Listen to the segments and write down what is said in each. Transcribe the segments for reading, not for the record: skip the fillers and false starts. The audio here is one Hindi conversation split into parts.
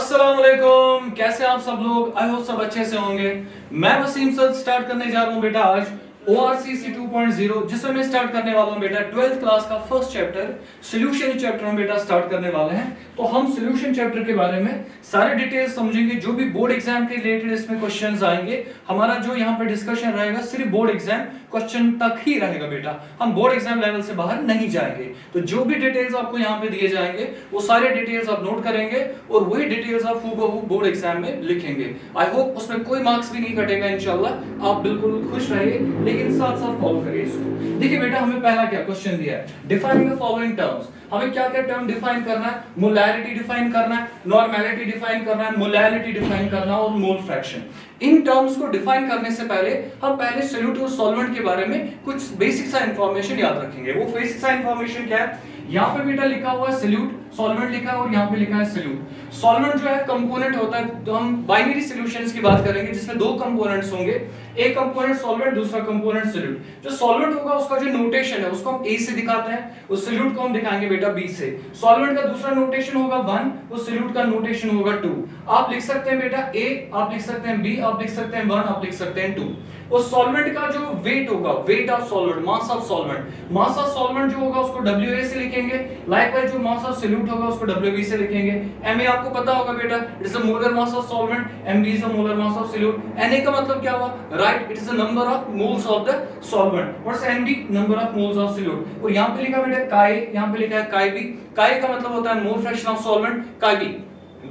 अस्सलाम वालेकुम, कैसे आप सब लोग। आई होप सब अच्छे से होंगे। मैं वसीम सर स्टार्ट करने जा रहा हूं बेटा आज ORCC 2.0, जिसमें मैं स्टार्ट करने वाला हूं बेटा 12th क्लास का फर्स्ट चैप्टर सॉल्यूशन चैप्टर हम बेटा स्टार्ट करने वाले हैं। तो हम सॉल्यूशन चैप्टर के बारे में सारे डिटेल्स समझेंगे। जो भी बोर्ड एग्जाम के रिलेटेड इसमें क्वेश्चंस आएंगे, हमारा जो यहाँ पे डिस्कशन रहेगा सिर्फ बोर्ड एग्जाम क्वेश्चन तक ही रहेगा बेटा। हम बोर्ड एग्जाम लेवल से बाहर नहीं जाएंगे। तो जो भी डिटेल्स आपको यहाँ पे दिए जाएंगे वो सारे डिटेल्स आप नोट करेंगे और वही डिटेल्स आप हूबहू बोर्ड एग्जाम में लिखेंगे। आई होप उसमें कोई मार्क्स भी नहीं कटेगा इंशाल्लाह। आप बिल्कुल खुश रहिए, लेकिन साथ साथ फॉलो करिए इसको। देखिए बेटा, हमें पहला क्या क्वेश्चन दिया है, डिफाइन द फॉलोइंग टर्म्स। हमें क्या क्या टर्म डिफाइन करना है, मोलैरिटी डिफाइन करना है, नॉर्मेलिटी डिफाइन करना है, मोलैलिटी डिफाइन करना है और मोल फ्रैक्शन। इन टर्म्स को डिफाइन करने से पहले हम पहले सोल्यूट और सॉल्वेंट के बारे में कुछ बेसिक सा इंफॉर्मेशन याद रखेंगे। वो बेसिक सा इंफॉर्मेशन क्या है, यहाँ पे बेटा लिखा हुआ है सोल्यूट, सॉल्वेंट लिखा है और यहाँ पे लिखा है सोल्यूट। सॉल्वेंट जो है कंपोनेंट होता है, तो हम बाइनरी सॉल्यूशंस की बात करेंगे जिसमें दो कंपोनेंट्स होंगे, एक कंपोनेंट सॉल्वेंट, दूसरा कंपोनेंट सोल्यूट। जो सॉल्वेंट होगा उसका जो नोटेशन है उसको हम A से दिखाते हैं, उस सोल्यूट को हम दिखाएंगे बेटा B से। सॉल्वेंट का दूसरा नोटेशन होगा 1, उस सोल्यूट का नोटेशन होगा 2। आप लिख सकते हैं बेटा A, आप लिख सकते हैं B, आप लिख सकते हैं 1, आप लिख सकते हैं 2। उस सॉल्वेंट का जो वेट होगा, weight of solvent, mass of solvent, mass of solvent जो होगा उसको WA से लिखेंगे। लाइकवाइज जो मास ऑफ सोल्यूट होगा उसको WB से लिखेंगे। MA आपको पता होगा बेटा, it is the molar mass of solvent, MB is the molar mass of solute. Na का मतलब क्या हुआ, right, it is the number of moles of the solvent. What's NB, number of moles of solute. और यहां पे लिखा बेटा काई, यहां पे लिखा है काई B। काई का मतलब होता है मोल फ्रैक्शन ऑफ सॉल्वेंट, काई B।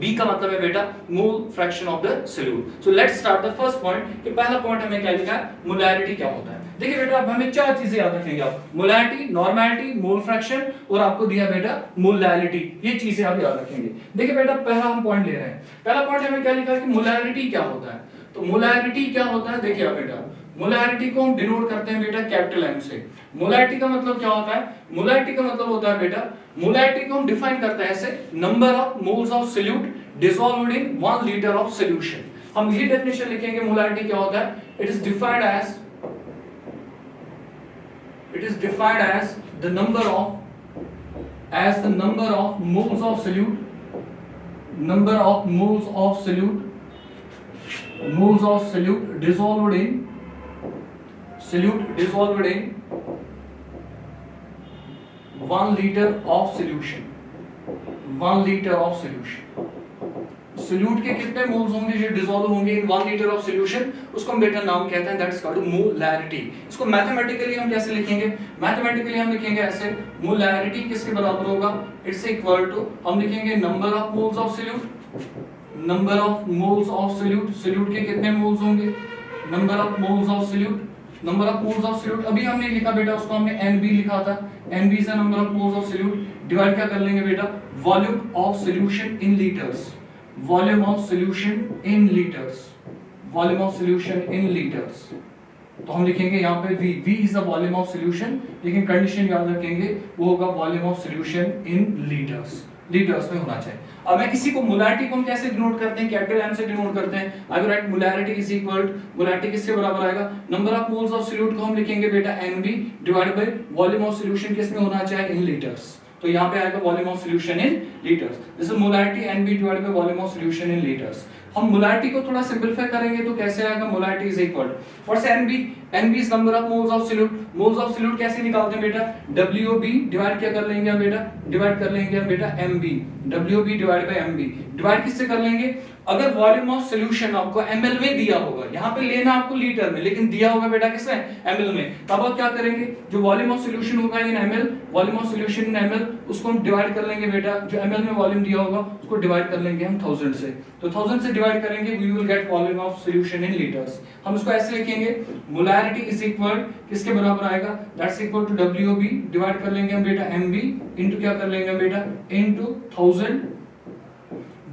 B का मतलब है बेटा मोल fraction of the solute. So let's start the first point कि पहला पॉइंट हमें क्या लिखा है, मोलैरिटी क्या होता है। देखिए बेटा, अब हमें चार चीजें याद रखेंगे आप, मोलैरिटी, नॉर्मेलिटी, मोल फ्रैक्शन और आपको दिया बेटा मोलैलिटी। ये चीजें आप याद रखेंगे। देखिए बेटा, पहला हम पॉइंट ले रहे हैं। पहला पॉइंट हमें क्या लिखा है कि मोलैरिटी क्या होता है। तो मोलैरिटी क्या होता है, देखिए आप बेटा, मोलैरिटी को हम डिनोट करते हैं बेटा कैपिटल M से। मोलैरिटी का मतलब क्या होता है, मोलैरिटी का मतलब होता है बेटा, मोलैरिटी को हम डिफाइन करते हैं ऐसे, number of moles of solute dissolved in 1 litre of solution. हम ये डेफिनेशन लिखेंगे मोलैरिटी क्या होता है, it is defined as the number of moles of solute, number of moles of solute dissolved in 1 liter of solution। 1 liter of solution, solute के कितने मोल्स होंगे जो डिसॉल्व होंगे इन 1 लीटर ऑफ सॉल्यूशन, उसको हम बेटा नाम कहते हैं, दैट इज कॉल्ड मोलैरिटी। इसको मैथमेटिकली हम कैसे लिखेंगे, मैथमेटिकली हम लिखेंगे ऐसे, मोलैरिटी किसके बराबर होगा, इट्स इक्वल टू, हम लिखेंगे number of moles of solute, number of moles of solute, solute के कितने मोल्स होंगे, number of moles of solute, number of moles of solute अभी हमने लिखा बेटा, उसको हमने NB लिखा था, NB is the number of moles of solute, divide क्या कर लेंगे बेटा, volume of solution in litres, volume of solution in litres, volume of solution in litres. तो हम लिखेंगे यहाँ पे V is the volume of solution, लेकिन कंडीशन याद रखेंगे वो होगा volume of solution in litres, litres में होना चाहिए। अब मैं किसी को मोलैरिटी को हम कैसे डिनोट करते हैं, कैपिटल M से डिनोट करते हैं। आई will right molarity is equal, molarity किसके बराबर आएगा, number of moles of solute को हम लिखेंगे बेटा NB divide by volume of solution किसमें होना चाहिए, इन लीटर्स। तो यहाँ पे आएगा volume of solution in litres, this is molarity NB divided by volume of solution in litres. हम मोलैरिटी को थोड़ा सिंपलीफाई करेंगे तो कैसे आएगा, molarity is equal, what's NB is number of moles of solute. Moles of solute कैसे निकालते हैं बेटा, WB डिवाइड क्या कर लेंगे हम बेटा, डिवाइड कर लेंगे हम बेटा MB, WB divide by MB, divide किससे कर लेंगे, अगर वॉल्यूम ऑफ सोल्यूशन आपको ml में दिया होगा, यहाँ पे लेना आपको लीटर में, लेकिन दिया होगा बेटा किसमें, ml में, तब आप क्या करेंगे, जो वॉल्यूम ऑफ सोल्यूशन होगा इन ml, volume of solution in ml, उसको हम डिवाइड कर लेंगे बेटा, जो ml में वॉल्यूम दिया होगा उसको डिवाइड कर लेंगे हम 1000 से। तो 1000 से डिवाइड करेंगे, we will get volume of solution in litres. हम इसको ऐसे लिखेंगे, मोलैरिटी इज इक्वल किसके बराबर आएगा, that's equal to WB divide कर लेंगे हम बेटा MB इनटू क्या कर लेंगे हम बेटा, इनटू 1000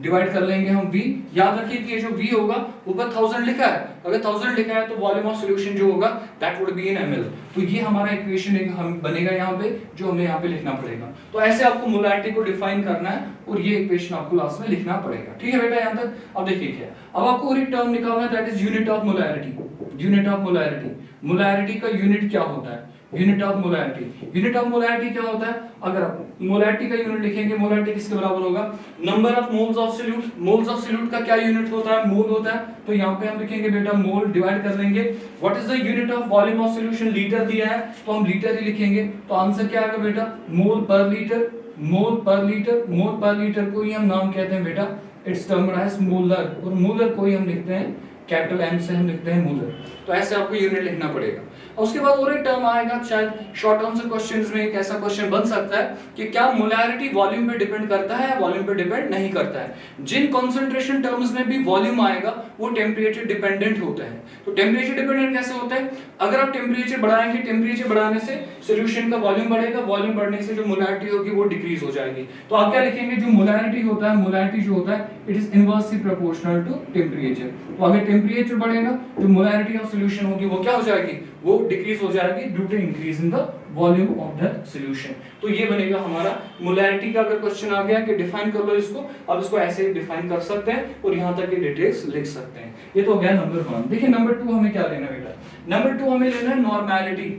डिवाइड कर लेंगे हम V। याद रखिए कि ये जो V होगा ऊपर 1000 लिखा है, अगर 1000 लिखा है तो वॉल्यूम ऑफ सॉल्यूशन जो होगा that would be in ml। तो ये हमारा इक्वेशन हम बनेगा यहाँ पे, जो हमें यहाँ पे लिखना पड़ेगा। तो ऐसे आपको मोलैरिटी को डिफाइन करना है और ये इक्वेशन आपको लास्ट में लिखना पड़ेगा, ठीक है बेटा यहाँ तक। अब देखिए क्या, अब आपको और एक टर्म निकालना है, that is unit of molarity. Unit of molarity, molarity का यूनिट क्या होता है, unit of molarity. Unit of molarity क्या होता है? अगर आप मोलैरिटी का यूनिट लिखेंगे, मोलैरिटी किसके बराबर होगा? Number of moles of solute. Moles of solute का क्या यूनिट होता है? मोल होता है। तो यहाँ पे हम लिखेंगे बेटा मोल, डिवाइड कर लेंगे what is the unit of volume of solution, litre दिया है तो हम लीटर ही लिखेंगे। तो आंसर क्या आएगा बेटा? मोल पर लीटर। मोल पर लीटर, मोल पर लीटर को ही हम नाम कहते हैं बेटा, इट्स टर्म्ड एज मोलर, और मोलर को ही हम लिखते हैं कैपिटल एम से, हम लिखते हैं मोलर। तो ऐसे आपको यूनिट लिखना पड़ेगा। उसके बाद और एक टर्म आएगा, शायद शॉर्ट आंसर क्वेश्चंस में एक ऐसा क्वेश्चन बन सकता है कि क्या मोलैरिटी वॉल्यूम पे डिपेंड करता है, वॉल्यूम पे डिपेंड नहीं करता है। जिन कंसंट्रेशन टर्म्स में भी वॉल्यूम आएगा वो टेम्परेचर डिपेंडेंट होता है। तो टेम्परेचर डिपेंडेंट कैसे होता है? अगर आप टेम्परेचर बढ़ाएंगे, टेम्परेचर बढ़ाने से सॉल्यूशन का वॉल्यूम बढ़ेगा, वॉल्यूम बढ़ने से जो मोलैरिटी होगी वो डिक्रीज हो जाएगी। तो आप क्या लिखेंगे? जो मोलैरिटी होता है, मोलैरिटी जो होता है it is inversely proportional to temperature. तो अगर टेम्परेचर बढ़ेगा जो मोलैरिटी ऑफ सॉल्यूशन होगी वो क्या हो जाएगी? वो डिक्रीज हो जाएगी due to increase in the volume of the solution. तो ये बनेगा हमारा मोलैरिटी का। अगर क्वेश्चन आ गया कि डिफाइन कर लो इसको, अब इसको ऐसे डिफाइन कर सकते हैं और यहां तक की डिटेल्स लिख सकते हैं। ये तो हो गया नंबर 1। देखिए नंबर 2 हमें क्या लेना है बेटा? नंबर 2 हमें लेना है नॉर्मैलिटी।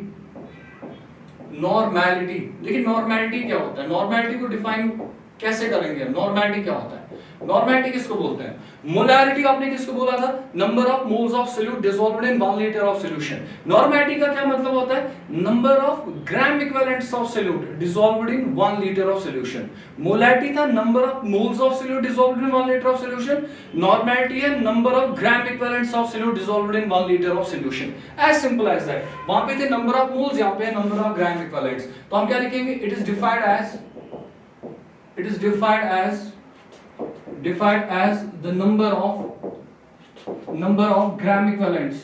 नॉर्मैलिटी, देखिए नॉर्मैलिटी क्या होता है? नॉर्मैलिटी को डिफाइन कैसे करेंगे? नॉर्मैलिटी क्या होता है? नॉर्मैलिटी किसको बोलते हैं? मोलैरिटी आपने किसको बोला था? Number of moles of solute dissolved in 1 litre of solution. Normality का क्या मतलब होता है? Number of gram equivalents of solute dissolved in 1 litre of solution. Molarity था number of moles of solute dissolved in 1 litre of solution. Normality है number of gram equivalents of solute dissolved in 1 litre of solution. As simple as that. वहां पे थे नंबर ऑफ मोल्स, यहां पे है नंबर ऑफ ग्राम इक्विवेलेंट्स। तो हम क्या लिखेंगे? It is defined as the number of gram equivalents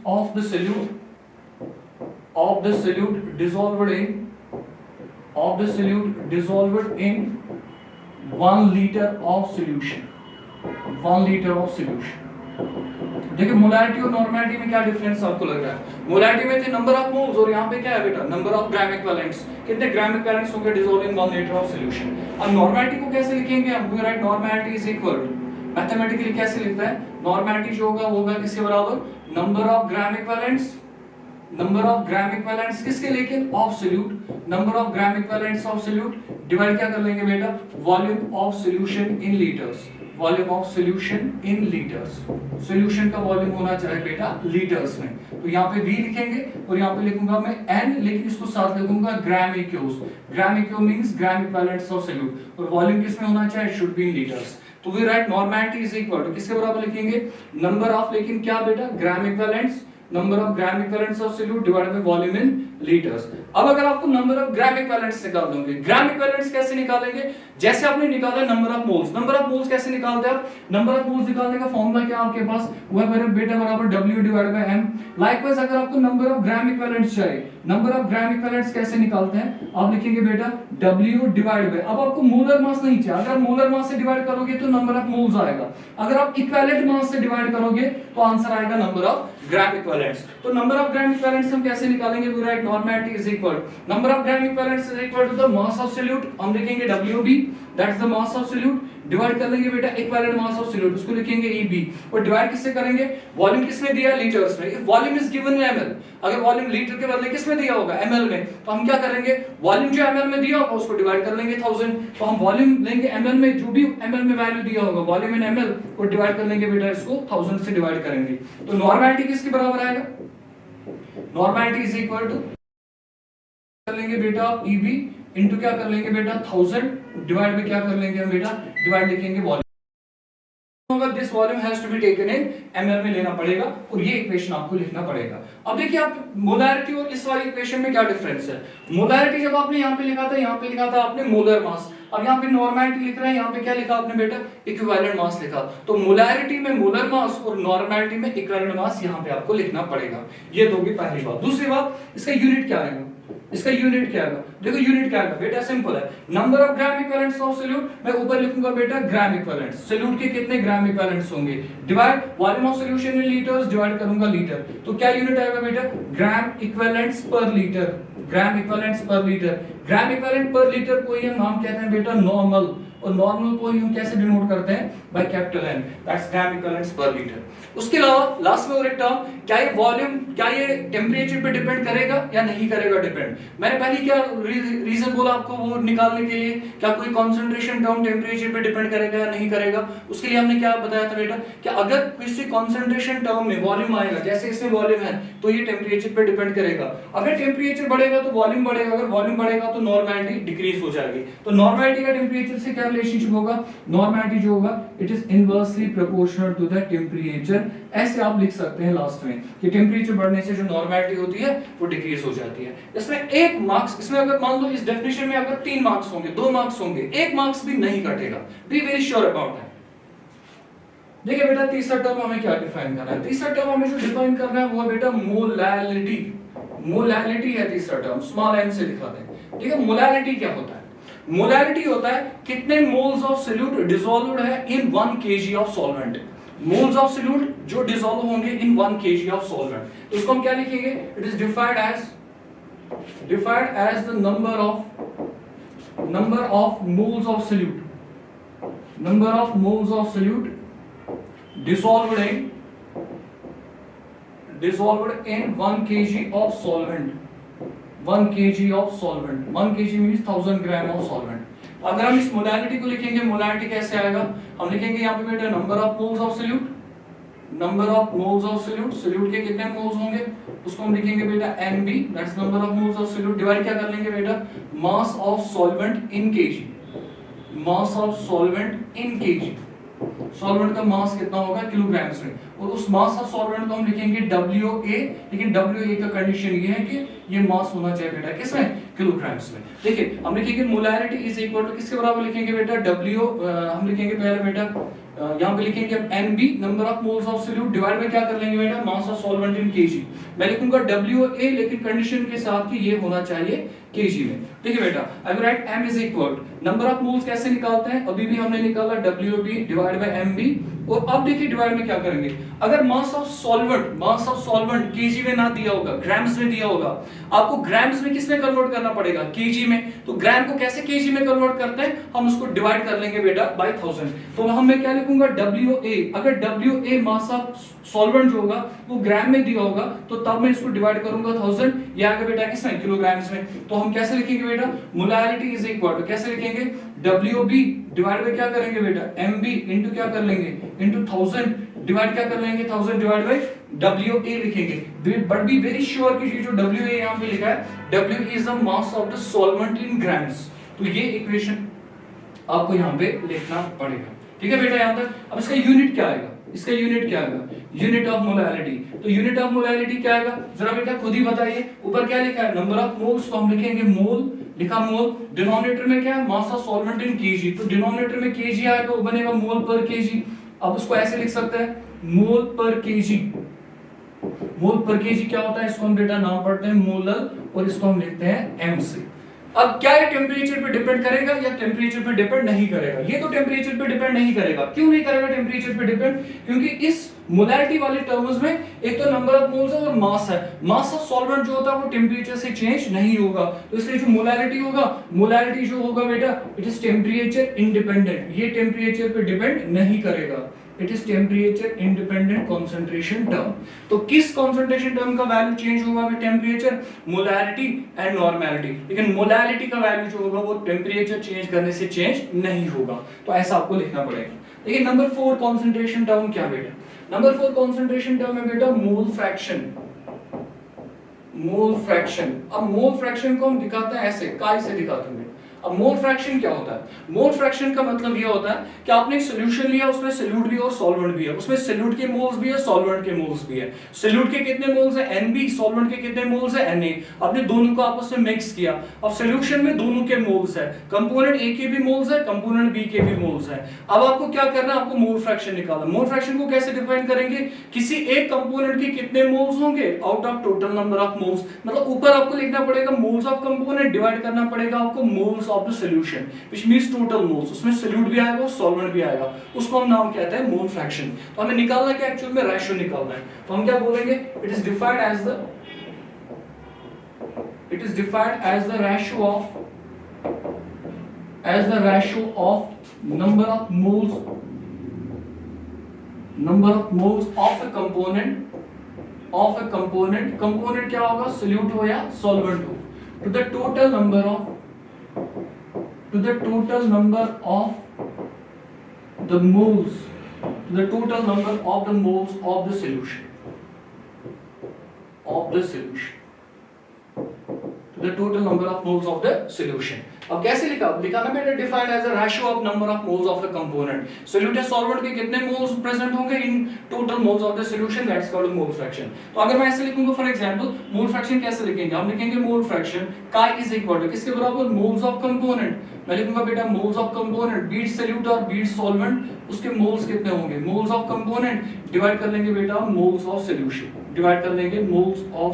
of the solute dissolved in 1 liter of solution। देखिए मोलैरिटी और नॉर्मैलिटी में क्या डिफरेंस आपको लग रहा है? मोलैरिटी में थे नंबर ऑफ मोल्स और यहाँ पे क्या है बेटा? Number of gram equivalents. कितने ग्राम इक्विवेलेंट्स होंगे dissolve in 1 litre of solution. अब नॉर्मैलिटी को कैसे लिखेंगे हम? We write normality is equal to, mathematically कैसे लिखता है? नॉर्मैलिटी जो होगा वो होगा किसके बराबर? नंबर ऑफ ग्राम इक्विवेलेंट्स किसके? लेकिन of solute. Number of gram equivalents of solute divide क्या कर लेंगे बेटा? Volume of solution in litres. Volume of solution in litres. Solution का वॉल्यूम होना चाहिए बेटा लीटर्स में। तो यहाँ पे v लिखेंगे और यहाँ पे लिखूंगा मैं n, लेकिन इसको साथ लिखूंगा gram eqs. Gram eq means gram equivalents of solute, और वॉल्यूम किसमें होना चाहिए? It should be in litres. तो we write normality is equal to किसके बराबर लिखेंगे? नंबर ऑफ, लेकिन क्या बेटा? Gram equivalents, number of gram equivalents of solute divided by volume in litres. अब अगर आपको नंबर ऑफ ग्राम इक्विवेलेंट्स निकाल दोगे, ग्राम इक्विवेलेंट्स कैसे निकालेंगे? जैसे आपने निकाला number of moles. Number of moles कैसे निकालते हैं आप? नंबर ऑफ मोल्स निकालने का फॉर्मूला क्या आपके पास? वो है बेटा बराबर W divided by M। Likewise अगर आपको नंबर ऑफ ग्राम इक्विवेलेंट्स चाहिए, नंबर ऑफ ग्राम इक्विवेलेंट्स कैसे निकालते हैं? आप लिखेंगे बेटा W डिवाइड बाय, अब आपको मोलर मास नहीं चाहिए, अगर मोलर मास से डिवाइड करोगे तो नंबर ऑफ मोल्स आएगा, अगर आप इक्विवेलेंट मास से डिवाइड करोगे तो आंसर आएगा नंबर ऑफ ग्राम इक्विवेलेंट्स। तो नंबर ऑफ ग्राम इक्विवेलेंट्स हम कैसे निकालेंगे? We write normality is equal number of gram equivalents is equal to the mass of solute. हम लिखेंगे WB, that is the mass of solute, divide कर लेंगे बेटा इक्विवेलेंट मास ऑफ सॉल्यूट, उसको लिखेंगे EB, और डिवाइड किससे करेंगे? वॉल्यूम किसमें दिया है? लीटर्स में। If volume is given in ml, अगर वॉल्यूम लीटर के बदले किसमें दिया होगा? ml में, तो हम क्या करेंगे? वॉल्यूम जो ml में दिया होगा उसको डिवाइड कर लेंगे 1000। तो हम वॉल्यूम लेंगे ml में, जो भी ml में वैल्यू दिया होगा वॉल्यूम इन ml को डिवाइड कर लेंगे बेटा, इसको 1000 से डिवाइड करेंगे। तो नॉर्मैलिटी किसके बराबर आएगा? नॉर्मैलिटी इज इक्वल टू कर लेंगे बेटा EB इनटू क्या कर लेंगे बेटा 1000 डिवाइड में क्या कर लेंगे हम बेटा? डिवाइड लिखेंगे वॉल्यूम होगा, this volume has to be taken in ml में लेना पड़ेगा, और ये इक्वेशन आपको लिखना पड़ेगा। अब देखिए आप मोलैरिटी और इस वाली इक्वेशन में क्या डिफरेंस है? मोलैरिटी जब आपने यहाँ पे लिखा था, यहाँ पे लिखा था आपने मोलर मास, अब यहाँ पे नॉर्मैलिटी लिख रहे हैं, यहाँ पे क्या लिखा आपने बेटा? इक्विवेलेंट मास लिखा। तो मोलैरिटी में मोलर मास और नॉर्मैलिटी में इक्विवेलेंट मास यहाँ पे आपको लिखना पड़ेगा। ये तो होगी पहली बात। दूसरी बात, इसका यूनिट क्या आएगा? इसका यूनिट क्या आएगा? देखो यूनिट क्या आएगा बेटा? सिंपल है, number of gram equivalents of solute, मैं ऊपर लिखूंगा बेटा ग्राम इक्विवेलेंट्स, सॉल्यूट के कितने ग्राम इक्विवेलेंट्स होंगे, divide volume of solution in litres, divide करूंगा लीटर। तो क्या यूनिट आएगा बेटा? Gram equivalents per litre. ग्राम equivalents per litre, gram equivalent पर लीटर को ही हम नाम कहते हैं बेटा नॉर्मल, और नॉर्मल को यूं कैसे डिनोट करते हैं, by capital N, that's gram equivalents per litre. उसके अलावा लास्ट में और एक टर्म, क्या ये वॉल्यूम, क्या ये टेम्परेचर पे डिपेंड करेगा या नहीं करेगा डिपेंड। मैंने पहले क्या रीजन बोला आपको वो निकालने के लिए, क्या कोई कॉन्सेंट्रेशन टर्म टेम्परेचर पे डिपेंड करेगा या नहीं करेगा। उसके लिए हमने क्या बताया था बेटा कि अगर किसी कॉन्सेंट्रेशन टर्म में वॉल्यूम आएगा, जैसे इसमें वॉल्यूम है तो ये टेम्परेचर पे डिपेंड करेगा। अगर टेम्परेचर बढ़ेगा तो वॉल्यूम बढ़ेगा, अगर वॉल्यूम बढ़ेगा तो नॉर्मैलिटी डिक्रीज हो जाएगी। तो नॉर्मैलिटी का टेम्परेचर से क्या रिलेशनशिप होगा, नॉर्मैलिटी जो होगा it is inversely proportional to the temperature. ऐसे आप लिख सकते हैं लास्ट में कि टेम्परेचर बढ़ने से जो नॉर्मैलिटी होती है वो डिक्रीज हो जाती है। इसमें एक मार्क्स, इसमें अगर मान लो इस डेफिनेशन में अगर 3 मार्क्स होंगे, 2 मार्क्स होंगे, 1 मार्क्स भी नहीं कटेगा, be very sure about that. देखिए बेटा तीसरा टर्म हमें क्या डिफाइन करना है, तीसरा टर्म हमें जो डिफाइन करना है वो है बेटा मोलैलिटी। मोलैलिटी है तीसरा टर्म, स्मॉल m से लिखा है। ठीक है, मोलैलिटी क्या होता है, मोलैलिटी होता है कितने मोल्स ऑफ सॉल्यूट डिसॉल्व्ड है इन 1 kg of solvent. Moles of solute जो डिसॉल्व होंगे इन 1 kg ऑफ सॉल्वेंट, तो इसको हम क्या लिखेंगे, it is defined as the number of moles of solute, number of moles of solute dissolved in 1 kg of solvent, 1 kg of solvent, 1 kg means 1000 gram of solvent। अगर हम इस मोलैलिटी को लिखेंगे, मोलैलिटी कैसे आएगा, हम लिखेंगे यहाँ पे बेटा number of moles of solute, number of moles of solute, solute के कितने मोल्स होंगे उसको हम लिखेंगे बेटा NB, that's number of moles of solute, divide क्या कर लेंगे बेटा mass of solvent in kg, mass of solvent in kg, solvent का मास कितना होगा किलोग्राम्स में, और उस मास ऑफ सॉल्वेंट को हम लिखेंगे WA, लेकिन WA का कंडीशन ये है कि ये मास होना चाहिए बेटा किसमें, किलोग्राम्स में। देखिए हम लिखेंगे मोलैरिटी इज इक्वल टू किसके बराबर लिखेंगे बेटा W, हम लिखेंगे पहले बेटा यहाँ पे लिखेंगे NB number of moles of solute divide by क्या कर लेंगे बेटा mass of solvent in kg। मैं लिखूंगा WA लेकिन कंडीशन के साथ कि ये होना चाहिए kg में। ठीक है बेटा, आई will right m is equal number of moles कैसे निकालते हैं, अभी भी हमने निकाला WB डिवाइड बाय MB, और अब देखिए डिवाइड में क्या करेंगे, अगर मास ऑफ सॉल्वेंट kg में ना दिया होगा, ग्राम्स में दिया होगा, आपको ग्राम्स में किस में कन्वर्ट करना पड़ेगा, kg में। तो ग्राम को कैसे kg में कन्वर्ट करते हैं, हम उसको डिवाइड कर लेंगे बेटा बाय 1000। तो हम मैं क्या लिखूंगा WA, अगर WA मास ऑफ सॉल्वेंट जो होगा वो ग्राम में दिया होगा तो तब मैं इसको डिवाइड करूंगा 1000, ये आगे बेटा किसमें, किलोग्राम्स में। तो हम कैसे लिखेंगे बेटा मोलैलिटी इज इक्वल टू कैसे लिखेंगे WB डिवाइड बाय क्या करेंगे बेटा MB इनटू क्या कर लेंगे इनटू 1000 डिवाइड क्या कर लेंगे 1000 डिवाइड बाय WA लिखेंगे। बट बी वेरी श्योर कि जो WA यहां पे लिखा है W is the mass of the solvent in grams, तो ये इक्वेशन आपको यहां पे लिखना पड़ेगा। ठीक है बेटा यहां तक। अब इसका यूनिट क्या आएगा, इसका यूनिट क्या आएगा, यूनिट ऑफ मोलैलिटी। तो यूनिट ऑफ मोलैलिटी क्या आएगा जरा बेटा खुद ही बताइए, ऊपर क्या लिखा है नंबर ऑफ मोल्स, तो हम लिखेंगे मोल, लिखा मोल, डिनोमिनेटर में क्या है mass of solvent in kg, तो डिनोमिनेटर में kg आएगा वो बनेगा मोल पर kg। अब उसको ऐसे लिख सकते हैं मोल पर kg, मोल पर kg क्या होता है, इसको हम बेटा नाम पढ़ते हैं मोलर, और इसको हम लिखते हैं m से। अब क्या ये टेम्परेचर पे डिपेंड करेगा या टेम्परेचर पे डिपेंड नहीं करेगा, ये तो टेम्परेचर पे डिपेंड नहीं करेगा। क्यों नहीं करेगा टेम्परेचर पे डिपेंड, क्योंकि इस मोलैलिटी वाले टर्म्स में एक तो नंबर ऑफ मोल्स है और मास है, मास ऑफ सॉल्वेंट जो होता है वो टेम्परेचर से चेंज नहीं होगा, तो इसलिए जो मोलैलिटी होगा, मोलैलिटी जो होगा बेटा इट इज टेम्परेचर इंडिपेंडेंट, ये टेम्परेचर पे डिपेंड नहीं करेगा, it is temperature independent concentration term. तो किस कॉन्सेंट्रेशन टर्म का वैल्यू चेंज होगा with temperature, molality and normality, लेकिन मोलैलिटी का वैल्यू जो होगा वो टेम्परेचर चेंज करने से चेंज नहीं होगा, तो ऐसा आपको लिखना पड़ेगा। देखिए नंबर 4 कॉन्सेंट्रेशन टर्म क्या बेटा, नंबर 4 कॉन्सेंट्रेशन टर्म है बेटा मोल फ्रैक्शन, मोल फ्रैक्शन। अब मोल फ्रैक्शन को हम दिखाते हैं ऐसे, काय से दिखाते हैं। अब मोल फ्रैक्शन क्या होता है, मोल फ्रैक्शन का मतलब ये होता है कि आपने एक सॉल्यूशन लिया, उसमें सॉल्यूट भी है और सॉल्वेंट भी है, उसमें सॉल्यूट के मोल्स भी है, सॉल्वेंट के मोल्स भी है। सॉल्यूट के कितने मोल्स है NB, सॉल्वेंट के कितने मोल्स है Na, आपने दोनों को आपस में मिक्स किया, अब सॉल्यूशन में दोनों के मोल्स है, कंपोनेंट A के भी मोल्स है, कंपोनेंट B के भी मोल्स है। अब आपको क्या करना है, आपको मोल फ्रैक्शन निकालना। मोल फ्रैक्शन को कैसे डिफाइन करेंगे, किसी एक कंपोनेंट के कितने मोल्स होंगे out of total number of moles, मतलब ऊपर आपको लिखना पड़ेगा मोल्स ऑफ कंपोनेंट डिवाइड करना पड़ेगा आपको moles of the solution, which means total moles, उसमें सॉल्यूट भी आएगा और सॉल्वेंट भी आएगा, उसको हम नाम कहते हैं मोल फ्रैक्शन। तो हमें निकालना क्या, एक्चुअल में रेशियो निकालना है, तो हम क्या बोलेंगे, it is defined as the ratio of number of moles of a component क्या होगा, सोल्यूट हो या सॉल्वेंट हो, to the total number of the moles of the solution, the total number of moles of the solution. अब कैसे लिखा ना मैंने, defined as a ratio of number of moles of a component, solute या सॉल्वेंट के कितने मोल्स प्रेजेंट होंगे in total moles of the solution, that's called mole fraction. तो अगर मैं ऐसे लिखूंगा फॉर एग्जांपल, मोल फ्रैक्शन कैसे लिखेंगे, हम लिखेंगे मोल फ्रैक्शन का इज इक्वल टू किसके बराबर, मोल्स ऑफ कंपोनेंट. मैं लिखूंगा बेटा moles of component be it solute और बीट सॉल्वेंट, उसके मोल्स कितने होंगे, मोल्स ऑफ कंपोनेंट डिवाइड कर लेंगे बेटा मोल्स ऑफ सॉल्यूशन, डिवाइड कर लेंगे मोल्स ऑफ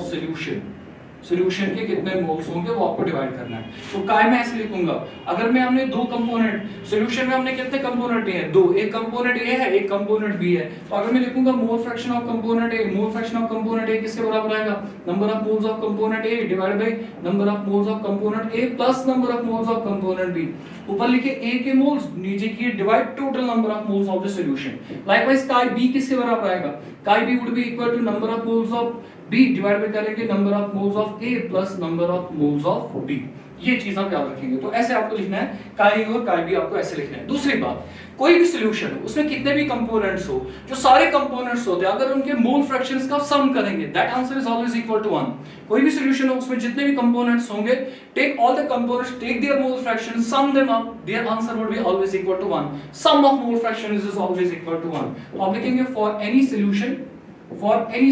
सॉल्यूशन के कितने मोल्स होंगे वो आपको डिवाइड करना है. तो काय में ऐसे लिखूंगा, अगर मैं हमने दो कंपोनेंट, सॉल्यूशन में हमने कितने कंपोनेंट हैं, दो, एक कंपोनेंट ए है एक कंपोनेंट बी है. तो अगर मैं लिखूंगा mole fraction of component A, mole fraction of component A किसके बराबर आएगा, number of moles of component A divide by number of moles of component A plus number of moles of component B. ऊपर लिखे ए के मोल्स, नीचे किए divide total number of moles of the solution. Likewise chi B किसके बराबर आएगा, chi B would be equal to number of moles of B divide by करेंगे number of moles of A plus number of moles of B. ये चीज आप याद रखेंगे. तो ऐसे आपको लिखना है, काय और काय बी आपको ऐसे लिखना है. दूसरी बात, कोई भी सॉल्यूशन हो उसमें कितने भी कंपोनेंट्स हो, जो सारे कंपोनेंट्स होते हैं अगर उनके मोल फ्रैक्शंस का सम करेंगे that answer is always equal to 1. कोई भी सॉल्यूशन हो उसमें जितने भी कंपोनेंट्स होंगे, take all the components, take their mole fraction, sum them up, their answer would be always equal to 1. Sum of mole fractions is always equal to 1. तो आप लिखेंगे फॉर एनी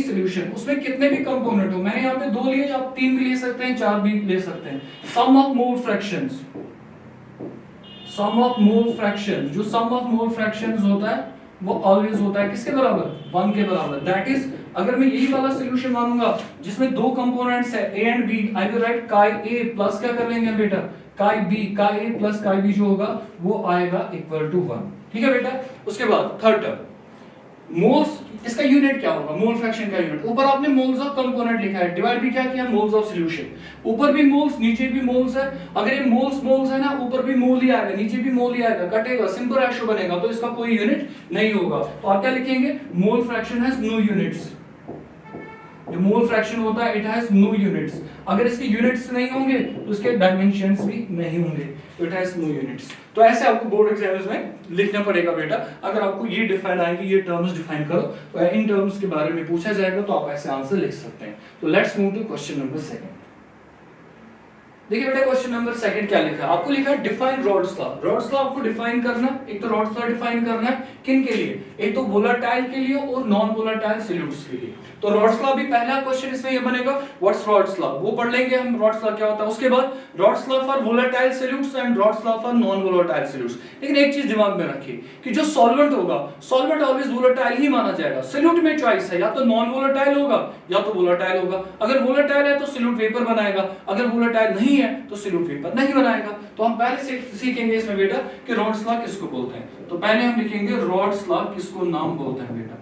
सॉल्यूशन उसमें कितने भी कंपोनेंट हो, मैंने यहाँ पे दो लिए, आप तीन भी ले सकते हैं, चार भी ले सकते हैं. सम ऑफ मोल फ्रैक्शंस, जो सम ऑफ मोल फ्रैक्शंस होता है वो ऑलवेज होता है किसके बराबर, 1 के बराबर. दैट इज अगर मैं यही वाला सॉल्यूशन मानूंगा जिसमें दो कंपोनेंट्स है A and B, I will write chi A plus क्या कर लेंगे बेटा, काय बी, काय ए प्लस काय बी जो होगा वो आएगा इक्वल टू 1. ठीक है बेटा. उसके बाद थर्ड टर्म मोल्स, इसका यूनिट क्या होगा, मोल फ्रैक्शन का यूनिट. ऊपर आपने मोल्स ऑफ कंपोनेंट लिखा है, डिवाइड भी क्या किया मोल्स ऑफ सॉल्यूशन. ऊपर भी मोल्स नीचे भी मोल्स है, अगर ये मोल्स है ना, ऊपर भी मोल ही आएगा नीचे भी मोल ही आएगा, कटेगा, सिंपल रेशियो बनेगा, तो इसका कोई यूनिट नहीं होगा. तो आप क्या लिखेंगे, mole fraction has no units. जो मोल फ्रैक्शन होता है इट हैज नो यूनिट्स. अगर इसके यूनिट्स नहीं होंगे तो इसके डायमेंशंस भी नहीं होंगे, तो इट हैज नो यूनिट्स. तो ऐसे आपको बोर्ड एग्जाम्स में लिखना पड़ेगा बेटा. अगर आपको ये डिफाइन आएंगे, ये टर्म्स डिफाइन करो, तो इन टर्म्स के बारे में पूछा जाएगा तो आप ऐसे आंसर लिख सकते हैं. तो let's move to question number 2. देखिए बेटा क्वेश्चन नंबर 2 क्या लिखा है, आपको लिखा है define rods law. Rods law आपको डिफाइन करना, एक तो रॉड्स लॉ डिफाइन करना है किन के लिए, एक तो वोलेटाइल के लिए और नॉन वोलेटाइल सॉल्यूट्स के लिए. तो रॉड्स लॉ भी पहला क्वेश्चन इसमें ये बनेगा, व्हाट्स रॉड्स लॉ, वो पढ़ लेंगे हम रॉड्स लॉ क्या होता है. उसके बाद rods law for volatile solutes and rods law for non volatile solutes. लेकिन एक चीज दिमाग में रखिए कि जो सॉल्वेंट होगा, सॉल्वेंट ऑलवेज वोलेटाइल ही माना जाएगा. सॉल्यूट में चॉइस है, या तो नॉन वोलेटाइल होगा या तो वोलेटाइल होगा. अगर वोलेटाइल है तो सॉल्यूट वेपर बनाएगा, अगर वोलेटाइल नहीं है तो सॉल्यूट वेपर नहीं बनाएगा. तो हम पहले से सीखेंगे इसमें बेटा कि रॉड्स लॉ किसको बोलते हैं. तो पहले हम लिखेंगे रॉड्स लॉ किसको नाम बोलते हैं बेटा,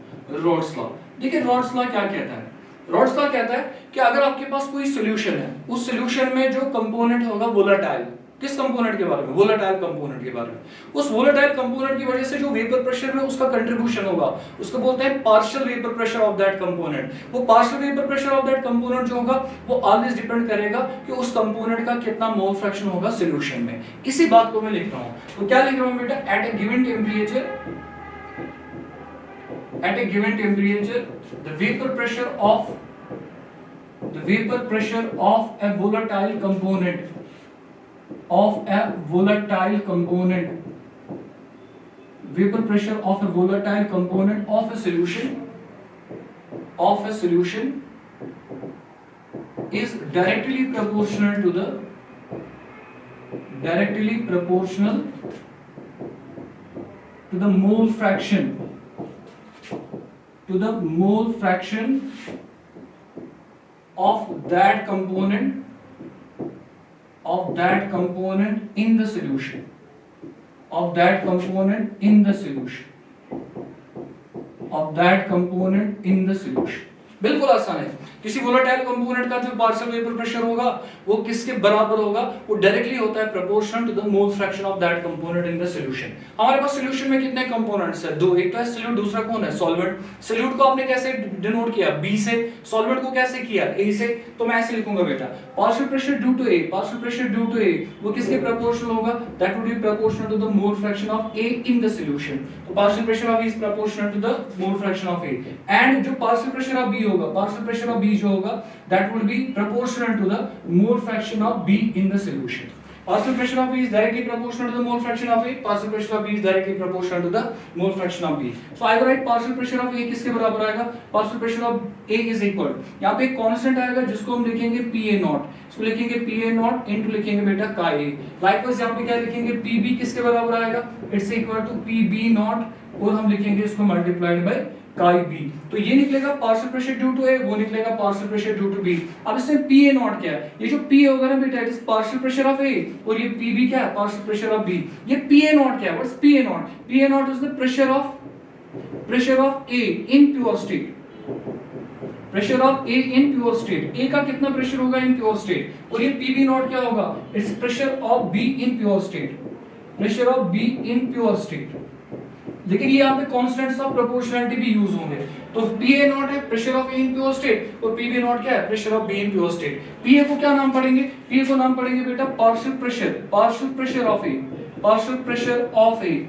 रॉड्स लॉ. देखिए रॉड्स लॉ क्या कहता है, रॉड्स लॉ कहता है कि अगर आपके पास कोई सॉल्यूशन है, उस सॉल्यूशन में जो कंपोनेंट होगा वोलेटाइल, किस कंपोनेंट के बारे में, वोलेटाइल कंपोनेंट के बारे में, उस वोलेटाइल कंपोनेंट की वजह से जो वेपर प्रेशर में उसका कंट्रीब्यूशन होगा उसको बोलते हैं partial vapour pressure of that component. वो partial vapour pressure of that component जो होगा वो ऑलवेज डिपेंड करेगा कि उस कंपोनेंट का कितना मोल फ्रैक्शन होगा सॉल्यूशन में. इसी बात को मैं लिख रहा हूं. तो क्या लिख रहा हूं बेटा, at a given temperature the vapor pressure of a volatile component vapor pressure of a volatile component of a solution is directly proportional to the mole fraction of that component in the solution. बिल्कुल आसान है। किसी वोलेटाइल कंपोनेंट का जो पार्शियल वेपर प्रेशर होगा वो किसके बराबर होगा, वो डायरेक्टली होता है proportional to the mole fraction of that component in the solution. हमारे पास सॉल्यूशन में कितने कंपोनेंट्स है, दो, एक तो है सॉल्यूट, दूसरा कौन है, सॉल्वेंट। सॉल्यूट को आपने कैसे डिनोट किया, बी से, सॉल्वेंट को कैसे किया, ए से। तो मैं ऐसे लिखूंगा बेटा, partial pressure due to A, partial pressure due to A वो किसके प्रोपोर्शनल होगा, that would be proportional to the mole fraction of A in the solution. तो partial pressure of A is proportional to the mole fraction of A, and जो पार्शियल प्रेशर ऑफ बी होगा, पार्शियल प्रेशर ऑफ बी जो होगा that would be proportional to the mole fraction of B in the solution. Partial pressure of B is directly proportional to the mole fraction of A. Partial pressure of B is directly proportional to the mole fraction of B. So I will write partial pressure of A किसके बराबर आएगा, partial pressure of A is equal, यहाँ पे एक constant आएगा जिसको हम लिखेंगे PA naught, इसको लिखेंगे PA naught into लिखेंगे बेटा chi A. Likewise यहाँ पे क्या लिखेंगे, PB किसके बराबर आएगा, it's equal to PB naught और हम लिखेंगे इसको multiplied by काई बी। तो ये निकलेगा partial pressure due to A, वो निकलेगा partial pressure due to B. अब इसमें पी ए नॉट क्या है, ये जो पी होगा ना बेटा it is partial pressure of A, और ये पी बी क्या है, पार्शियल प्रेशर ऑफ बी। ये पी ए नॉट क्या है, what's P A naught, P A naught is the pressure of A in pure state, pressure of A in pure state. A का कितना प्रेशर होगा इन प्योर स्टेट, और ये पी बी नॉट क्या होगा, it's pressure of be in pure state, pressure of be in pure state. लेकिन ये यहाँ पे कांस्टेंट्स ऑफ प्रोपोर्शनलिटी भी यूज होंगे। तो PA नॉट है pressure of A in pure state, और PB नॉट क्या है, pressure of be in pure state. PA को क्या नाम पढ़ेंगे, PA को नाम पढ़ेंगे बेटा partial pressure of A, partial pressure of A,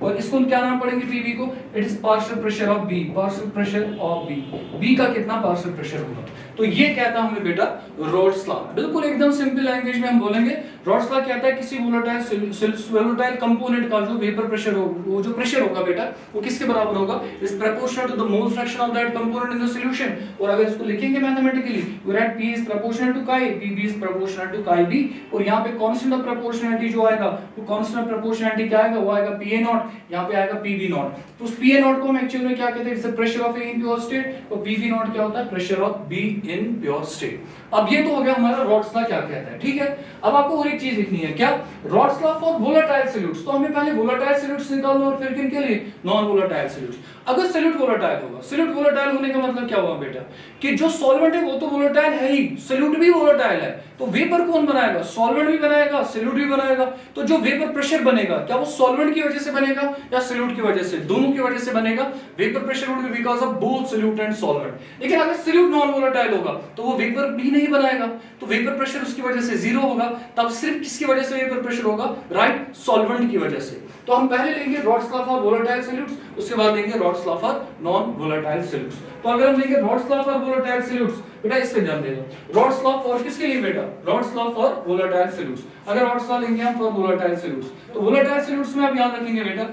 और इसको क्या नाम पढ़ेंगे PB को, it is partial pressure of B, partial pressure of B. B का कितना पार्शियल प्रेशर होगा, तो ये कहता है हमें बेटा रॉड्स लॉ। बिल्कुल एकदम सिंपल लैंग्वेज में हम बोलेंगे, रॉड्स लॉ कहता है किसी वोलेटाइल कंपोनेंट का जो वेपर प्रेशर हो, वो जो प्रेशर होगा बेटा वो किसके बराबर होगा, is proportional to the mole fraction of that component in the solution. और अगर इसको लिखेंगे mathematically, we write P is proportional to chi, PB is proportional to chi B, और यहां पे कांस्टेंट ऑफ प्रोपोर्शनलिटी जो आएगा, वो कांस्टेंट ऑफ प्रोपोर्शनलिटी क्या आएगा, वो आएगा PA नॉट, यहां पे आएगा PB नॉट। तो उस PA नॉट को हम एक्चुअली में क्या कहते हैं, it's the pressure of A in pure state, और PB नॉट क्या होता है, pressure of B in pure state. अब ये तो हो गया हमारा रॉड्स लॉ क्या कहता है, ठीक है। अब आपको और एक चीज लिखनी है, क्या, rods law for volatile solutes. तो हमें पहले वोलेटाइल सॉल्यूट्स निकालना और फिर किनके लिए, नॉन वोलेटाइल सॉल्यूट्स। अगर सॉल्यूट वोलेटाइल होगा, सॉल्यूट वोलेटाइल होने का मतलब क्या हुआ बेटा, कि जो सॉल्वेंट है वो तो वोलेटाइल है ही, सॉल्यूट भी वोलेटाइल है, तो वेपर कौन बनाएगा, सॉल्वेंट भी बनाएगा, सॉल्यूट भी बनाएगा। तो जो वेपर प्रेशर बनेगा, क्या वो सॉल्वेंट की वजह से बनेगा या सॉल्यूट की वजह से, दोनों की वजह से बनेगा। Vapour pressure would be because of both solute and solvent. लेकिन अगर सॉल्यूट नॉन वोलेटाइल होगा तो वो वेपर भी नहीं बनाएगा, तो वेपर प्रेशर उसकी वजह से जीरो होगा। तब सिर्फ किसकी वजह से वेपर प्रेशर होगा, राइट, सॉल्वेंट की वजह से। तो हम पहले लेंगे rods law for volatile solutes, उसके बाद लेंगे rods law for non volatile solutes. तो अगर हम लेंगे rods law for volatile solutes, बेटा इस पे ध्यान दे दो, रॉड्स लॉ फॉर किसके लिए बेटा, rods law for volatile solutes. अगर रॉड्स लॉ लेंगे हम फॉर वोलेटाइल सॉल्यूट्स, तो वोलेटाइल सॉल्यूट्स में आप याद रखेंगे बेटा,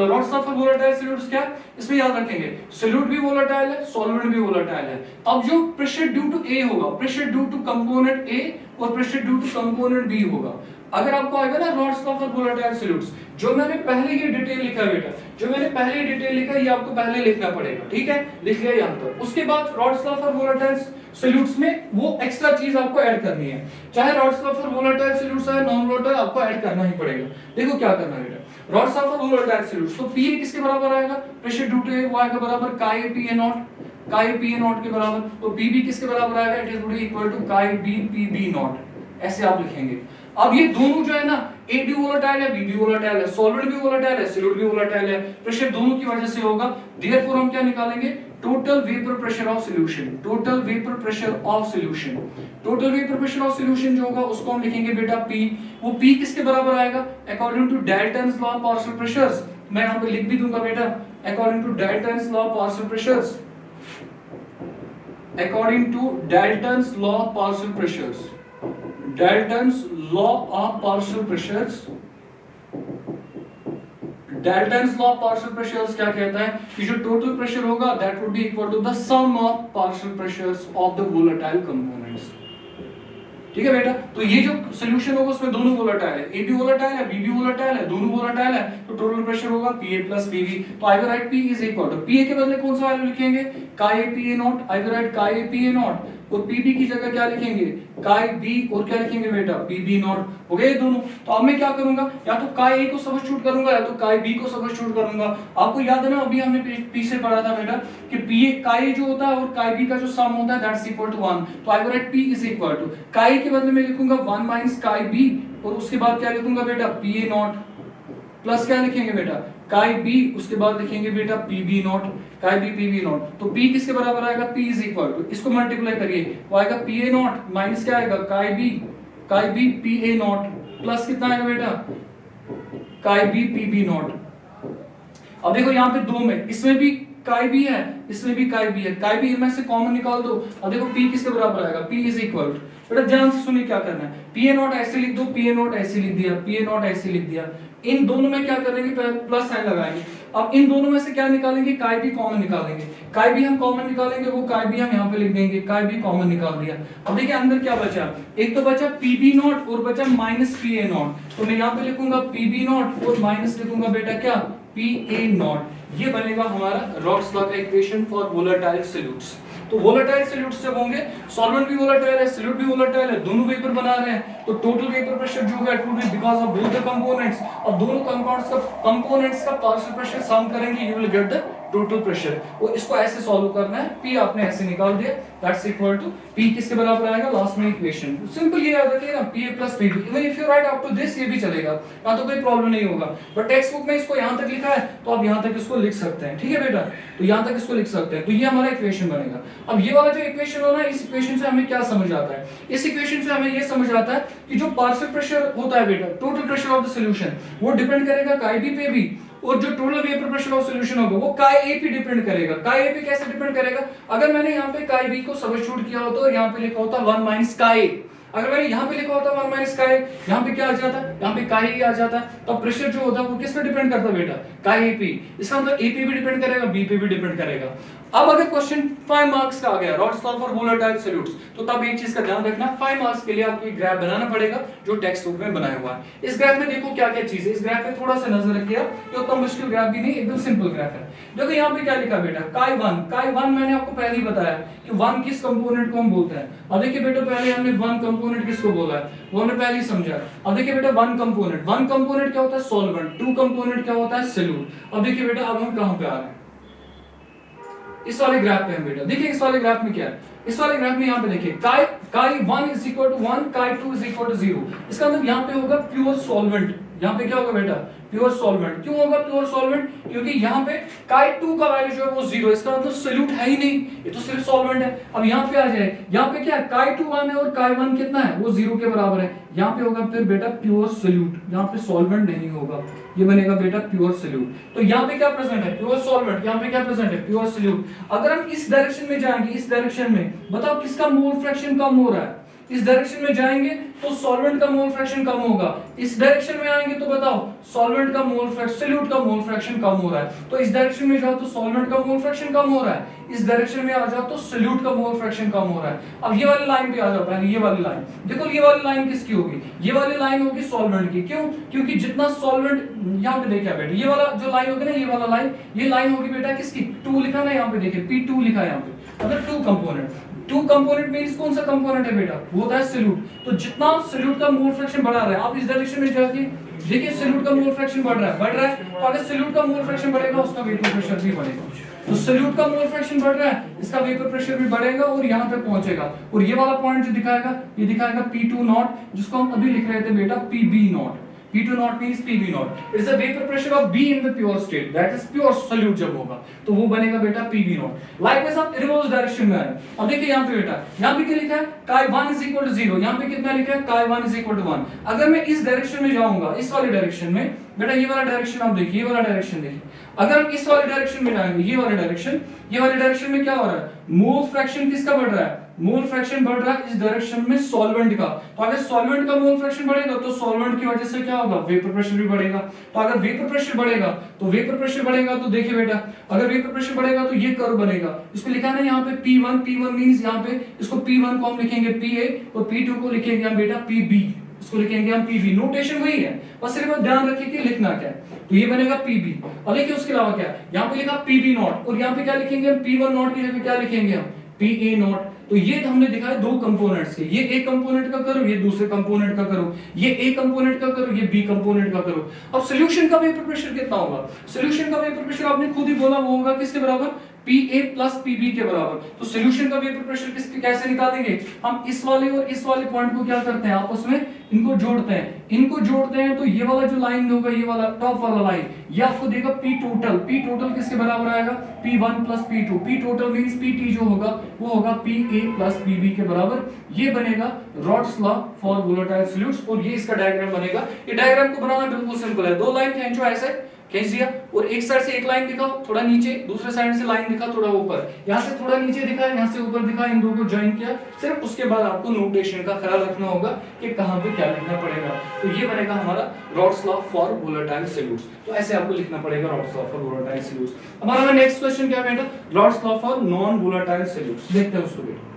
rods law for volatile solutes क्या, इसमें याद रखेंगे सॉल्यूट भी वोलेटाइल है, सॉल्वेंट भी वोलेटाइल है। अब जो प्रेशर ड्यू टू ए होगा, pressure due to component A और pressure due to component B होगा। अगर आपको आएगा ना Raoult's law for volatile solutes, जो मैंने पहले ये डिटेल लिखा है बेटा, जो मैंने पहले डिटेल लिखा ये आपको पहले लिखना पड़ेगा, ठीक है, लिख लिया यहां तक। उसके बाद rods law for volatile solutes में वो एक्स्ट्रा चीज आपको ऐड करनी है, चाहे rods law for volatile solutes है नॉन वोलेटाइल, आपको ऐड करना ही पड़ेगा। देखो क्या करना है बेटा, rods law for volatile solutes, तो PA किसके बराबर आएगा, प्रेशर ड्यू टू ए वो आएगा बराबर chi PA naught, chi PA naught के बराबर। तो PB किसके बराबर आएगा, it is would equal to chi B PB naught, ऐसे आप लिखेंगे। अब ये दोनों जो है ना, A भी वोलेटाइल है, B भी वोलेटाइल है, सॉल्वेंट भी वोलेटाइल है, सॉल्यूट भी वोलेटाइल है, प्रेशर दोनों की वजह से होगा। देयरफॉर हम क्या निकालेंगे, total vapour pressure of solution, total vapour pressure of solution. Total vapour pressure of solution जो होगा उसको हम लिखेंगे बेटा P। वो P किसके बराबर आएगा, according to Dalton's law of partial pressures. मैं यहां पे लिख भी दूंगा बेटा, according to Dalton's law of partial pressures, according to Dalton's law of partial pressures, Dalton's law of partial pressures। Dalton's law of partial pressures क्या कहता है कि जो total pressure होगा that would be equal to the sum of partial pressures of the volatile components। ठीक है बेटा, तो ये जो सोल्यूशन होगा उसमें दोनों वोलेटाइल है, ए भी वोलेटाइल है, बी भी वोलेटाइल है, दोनों वोलेटाइल है, तो टोटल प्रेशर होगा PA प्लस PB। तो I will write P is equal to, PA के बदले कौन सा वैल्यू लिखेंगे, chi A P A naught, I will write chi A P A naught, और पीबी की जगह क्या लिखेंगे काय बी, और क्या लिखेंगे बेटा पीबी नॉट। हो गए दोनों। तो अब मैं क्या करूंगा, या तो काय ए को सब्स्टिट्यूट करूंगा या तो काय बी को सब्स्टिट्यूट करूंगा। आपको याद है ना, अभी हमने पीछे पढ़ा था बेटा कि पी काय जो होता है और काय बी का जो सम होता है दैट्स इक्वल टू 1। तो I will write P is equal to chi के बदले में लिखूंगा 1 माइनस काय बी, और उसके बाद क्या लिखूंगा बेटा पी ए नॉट, प्लस क्या लिखेंगे बेटा काय बी, उसके बाद लिखेंगे बेटा पी बी नॉट, काय बी पी बी नॉट। तो पी किसके बराबर आएगा, पी इज इक्वल टू, इसको मल्टीप्लाई करिए, वो आएगा पी ए नॉट माइनस क्या आएगा chi B P A not, plus कितना आएगा बेटा काय बी पी बी नॉट। अब देखो यहाँ पे दो में, इसमें भी काय बी है, इसमें भी काय बी है, काय बी में से कॉमन निकाल दो। अब देखो p किसके बराबर आएगा, p इज इक्वल टू, बेटा ध्यान से सुनिए क्या करना है, पी ए नॉट ऐसे लिख दो, पी ए नॉट ऐसे लिख दिया, पी ए नॉट ऐसे लिख दिया। इन दोनों में क्या करेंगे, प्लस साइन लगाएंगे। अब इन दोनों में से क्या निकालेंगे, काय बी कॉमन निकालेंगे, काय बी हम कॉमन निकालेंगे, वो काय बी हम यहाँ पे लिख देंगे, काय बी कॉमन निकाल दिया। अब देखिए अंदर क्या बचा, एक तो बचा पी बी नॉट और बचा माइनस पी ए नॉट। तो मैं यहाँ पे लिखूंगा पी बी नॉट और माइनस लिखूंगा बेटा क्या पी ए नॉट। ये बनेगा हमारा रॉल्स लॉ का इक्वेशन फॉर वोलेटाइल सॉल्यूट्स। तो वोलेटाइल सॉल्यूट्स जब होंगे, सॉल्वेंट भी वोलेटाइल है, सॉल्यूट भी वोलेटाइल है, दोनों वेपर बना रहे हैं, तो टोटल वेपर प्रेशर जो है it will be because of both the components. और दोनों कंपोनेंट्स का पार्शियल प्रेशर सम करेंगे, you will get the total pressure. वो इसको ऐसे सॉल्व करना है, P आपने ऐसे निकाल दिया, दैट्स इक्वल टू P किसके बराबर आएगा लास्ट में इक्वेशन। सिंपल ये याद रखिए ना, PA plus PB। Even if you write up to this ये भी चलेगा, यहाँ तो कोई प्रॉब्लम नहीं होगा। बट टेक्स्ट बुक में इसको यहाँ तक लिखा है तो आप यहाँ तक इसको लिख सकते हैं, ठीक है बेटा, तो यहाँ तक इसको लिख सकते हैं। तो ये हमारा इक्वेशन बनेगा। अब ये वाला जो इक्वेशन होना है, इस इक्वेशन से हमें क्या समझ आता है, इस इक्वेशन से हमें ये समझ आता है कि जो पार्शियल प्रेशर होता है बेटा, total pressure of the solution, वो डिपेंड करेगा काय बी पे भी, और जो total vapour pressure of solution होगा वो काय ए पे डिपेंड करेगा। काय ए पे कैसे डिपेंड करेगा, अगर मैंने यहाँ पे काय बी को सब्स्टिट्यूट किया होता और यहाँ पे लिखा होता 1 माइनस काय ए, अगर मैंने यहाँ पे लिखा होता 1 माइनस काय, यहाँ पे क्या आ जाता है, यहाँ पे काय ए आ जाता है, तो प्रेशर जो होता है वो किस पे डिपेंड करता है बेटा, काय ए पे। इसका मतलब ए पे भी डिपेंड करेगा, बी पे भी डिपेंड करेगा। अब अगर क्वेश्चन 5 मार्क्स का आ गया, Rawls law for volatile solutes, तो तब एक चीज का ध्यान रखना, 5 मार्क्स के लिए आपको एक ग्राफ बनाना पड़ेगा जो टेक्स्ट बुक में बनाया हुआ है। इस ग्राफ में देखो क्या क्या चीज है, इस ग्राफ पे थोड़ा सा नजर रखिए, ये उतना मुश्किल ग्राफ भी नहीं, एकदम सिंपल ग्राफ है। देखो यहाँ पे क्या लिखा बेटा, काय 1 मैंने आपको पहले ही बताया कि 1 किस कंपोनेंट को हम बोलते हैं। अब देखिए बेटा पहले हमने 1 कंपोनेंट किसको बोला है, वो हमने पहले ही समझा। अब देखिए बेटा 1 कंपोनेंट क्या होता है, सॉल्वेंट। 2 कंपोनेंट क्या होता है, सॉल्यूट। अब देखिए बेटा अब हम कहां पे आ रहे हैं, इस वाले ग्राफ पे हम बेटा, देखिए इस वाले ग्राफ में क्या है, इस वाले ग्राफ में यहाँ पे देखिए काय 1 इज इक्वल टू 1, काय 2 इज इक्वल टू 0। इसका मतलब यहाँ पे होगा प्योर सॉल्वेंट। यहाँ पे क्या होगा बेटा, प्योर सॉल्वेंट। क्यों होगा प्योर सॉल्वेंट, क्योंकि यहाँ पे काय 2 का वैल्यू जो है वो 0, इसका मतलब सॉल्यूट है ही नहीं, ये तो सिर्फ सॉल्वेंट है। अब यहाँ पे आ जाए, यहाँ पे क्या है, काय 2 1 है और काय 1 कितना है, वो 0 के बराबर है। यहाँ पे होगा फिर बेटा प्योर सॉल्यूट, यहाँ पे सॉल्वेंट नहीं होगा, ये बनेगा बेटा प्योर सॉल्यूट। तो यहाँ पे क्या प्रेजेंट है, प्योर सॉल्वेंट, यहाँ पे क्या प्रेजेंट है, प्योर सॉल्यूट। अगर हम इस डायरेक्शन में जाएंगे, इस डायरेक्शन में बताओ किसका मोल फ्रैक्शन कम हो रहा है, इस डायरेक्शन में जाएंगे तो सॉल्वेंट का मोल फ्रैक्शन कम होगा, इस डायरेक्शन में आएंगे तो बताओ सॉल्वेंट का मोल फ्रैक्शन, सॉल्यूट का मोल फ्रैक्शन कम हो रहा है। तो इस डायरेक्शन में जाओ तो सॉल्वेंट का मोल फ्रैक्शन कम हो रहा है, इस डायरेक्शन में आ जाओ तो सॉल्यूट का मोल फ्रैक्शन कम हो रहा है। अब ये वाली लाइन पे आ जाओ, पहले ये वाली लाइन देखो, ये वाली लाइन किसकी होगी, ये वाली लाइन होगी सॉल्वेंट की। क्यों, क्योंकि जितना सॉल्वेंट, यहाँ पे देखिए बेटा ये वाला जो लाइन होगी ना, ये वाला लाइन, ये लाइन होगी बेटा किसकी, 2 लिखा ना यहाँ पे, देखिए P2 लिखा है यहाँ पे, मतलब 2 कंपोनेंट। 2 कंपोनेंट मींस कौन सा कंपोनेंट है बेटा, वो होता है सॉल्यूट। तो जितना सॉल्यूट का मोल फ्रैक्शन बढ़ा रहा है, आप इस डायरेक्शन में जाके देखिए सॉल्यूट का मोल फ्रैक्शन बढ़ रहा है, तो अगर सॉल्यूट का मोल फ्रैक्शन बढ़ेगा उसका वेपर प्रेशर भी बढ़ेगा। तो सॉल्यूट का मोल फ्रैक्शन बढ़ रहा है, इसका वेपर प्रेशर भी बढ़ेगा और यहाँ पे पहुंचेगा। और ये वाला पॉइंट जो दिखाएगा, ये दिखाएगा P2 नॉट, जिसको हम अभी लिख रहे थे बेटा PB not. P2 naught means PB naught. It is the vapor pressure of B in the pure state. That is pure solute जब होगा तो वो बनेगा बेटा PB naught. Likewise आप रिवर्स डायरेक्शन में आए, अब देखिए यहाँ पे बेटा, यहाँ पे क्या लिखा है, काय 1 is equal to 0, यहाँ पे कितना लिखा है, काय 1 is equal to 1। अगर मैं इस डायरेक्शन में जाऊंगा, इस वाले डायरेक्शन में बेटा, ये वाला डायरेक्शन आप देखिए, ये वाला डायरेक्शन देखिए, अगर हम इस वाले डायरेक्शन में जाएंगे, ये वाले डायरेक्शन में क्या हो रहा है, मोल फ्रैक्शन किसका बढ़ रहा है, मोल फ्रैक्शन बढ़ रहा है इस डायरेक्शन में सॉल्वेंट का। तो अगर सॉल्वेंट का मोल फ्रैक्शन बढ़ेगा तो सॉल्वेंट की वजह से क्या होगा, वेपर प्रेशर भी बढ़ेगा। तो अगर वेपर प्रेशर बढ़ेगा तो देखिए बेटा, अगर वेपर प्रेशर बढ़ेगा तो ये कर्व बनेगा, इसको लिखा है ना यहाँ पे P1 मींस यहाँ पे इसको P1 को हम लिखेंगे PA और P2 को लिखेंगे हम बेटा PB। इसको लिखेंगे हम पीबी। नोटेशन वही है, बस सिर्फ ध्यान रखिए कि लिखना क्या है। तो ये बनेगा पीबी, और देखिए उसके अलावा क्या, यहाँ पे लिखा पीबी नॉट, और यहाँ पे क्या लिखेंगे हम, पी वन नॉट की जगह क्या लिखेंगे हम, पी ए नॉट। तो ये हमने दिखा है दो कंपोनेंट्स के, ये एक कंपोनेंट का करो, ये दूसरे कंपोनेंट का करो, ये ए कंपोनेंट का करो, ये बी कंपोनेंट का करो। अब सॉल्यूशन का वेपर प्रेशर कितना होगा, सॉल्यूशन का वेपर प्रेशर आपने खुद ही बोला, वो होगा किसके बराबर, Pa प्लस Pb के बराबर। तो सॉल्यूशन का वेपर प्रेशर किसके कैसे निकालेंगे हम, इस वाले और इस वाले पॉइंट को क्या करते हैं, आपस में इनको जोड़ते हैं, इनको जोड़ते हैं। तो ये वाला जो लाइन होगा, ये वाला टॉप वाला लाइन, ये आपको देगा P टोटल, P टोटल किसके बराबर आएगा, P1 plus P2, P total means Pt जो होगा वो होगा Pa प्लस Pb के बराबर। ये बनेगा rods law for volatile solutes, और ये इसका डायग्राम बनेगा। ये डायग्राम को बनाना बिल्कुल सिंपल है, दो लाइन खींचो ऐसे, खींच दिया, और एक साइड से एक लाइन दिखाओ थोड़ा नीचे, दूसरे साइड से लाइन दिखा थोड़ा ऊपर, यहाँ से थोड़ा नीचे दिखा, यहाँ से ऊपर दिखा, इन दो को ज्वाइन किया। सिर्फ उसके बाद आपको नोटेशन का ख्याल रखना होगा कि कहाँ पे क्या लिखना पड़ेगा। तो ये बनेगा हमारा rods law for volatile solutes. तो ऐसे आपको लिखना पड़ेगा rods law for volatile solutes. हमारा नेक्स्ट क्वेश्चन क्या बेटा, rods law for non volatile solutes. देखते हैं उसको बेटा।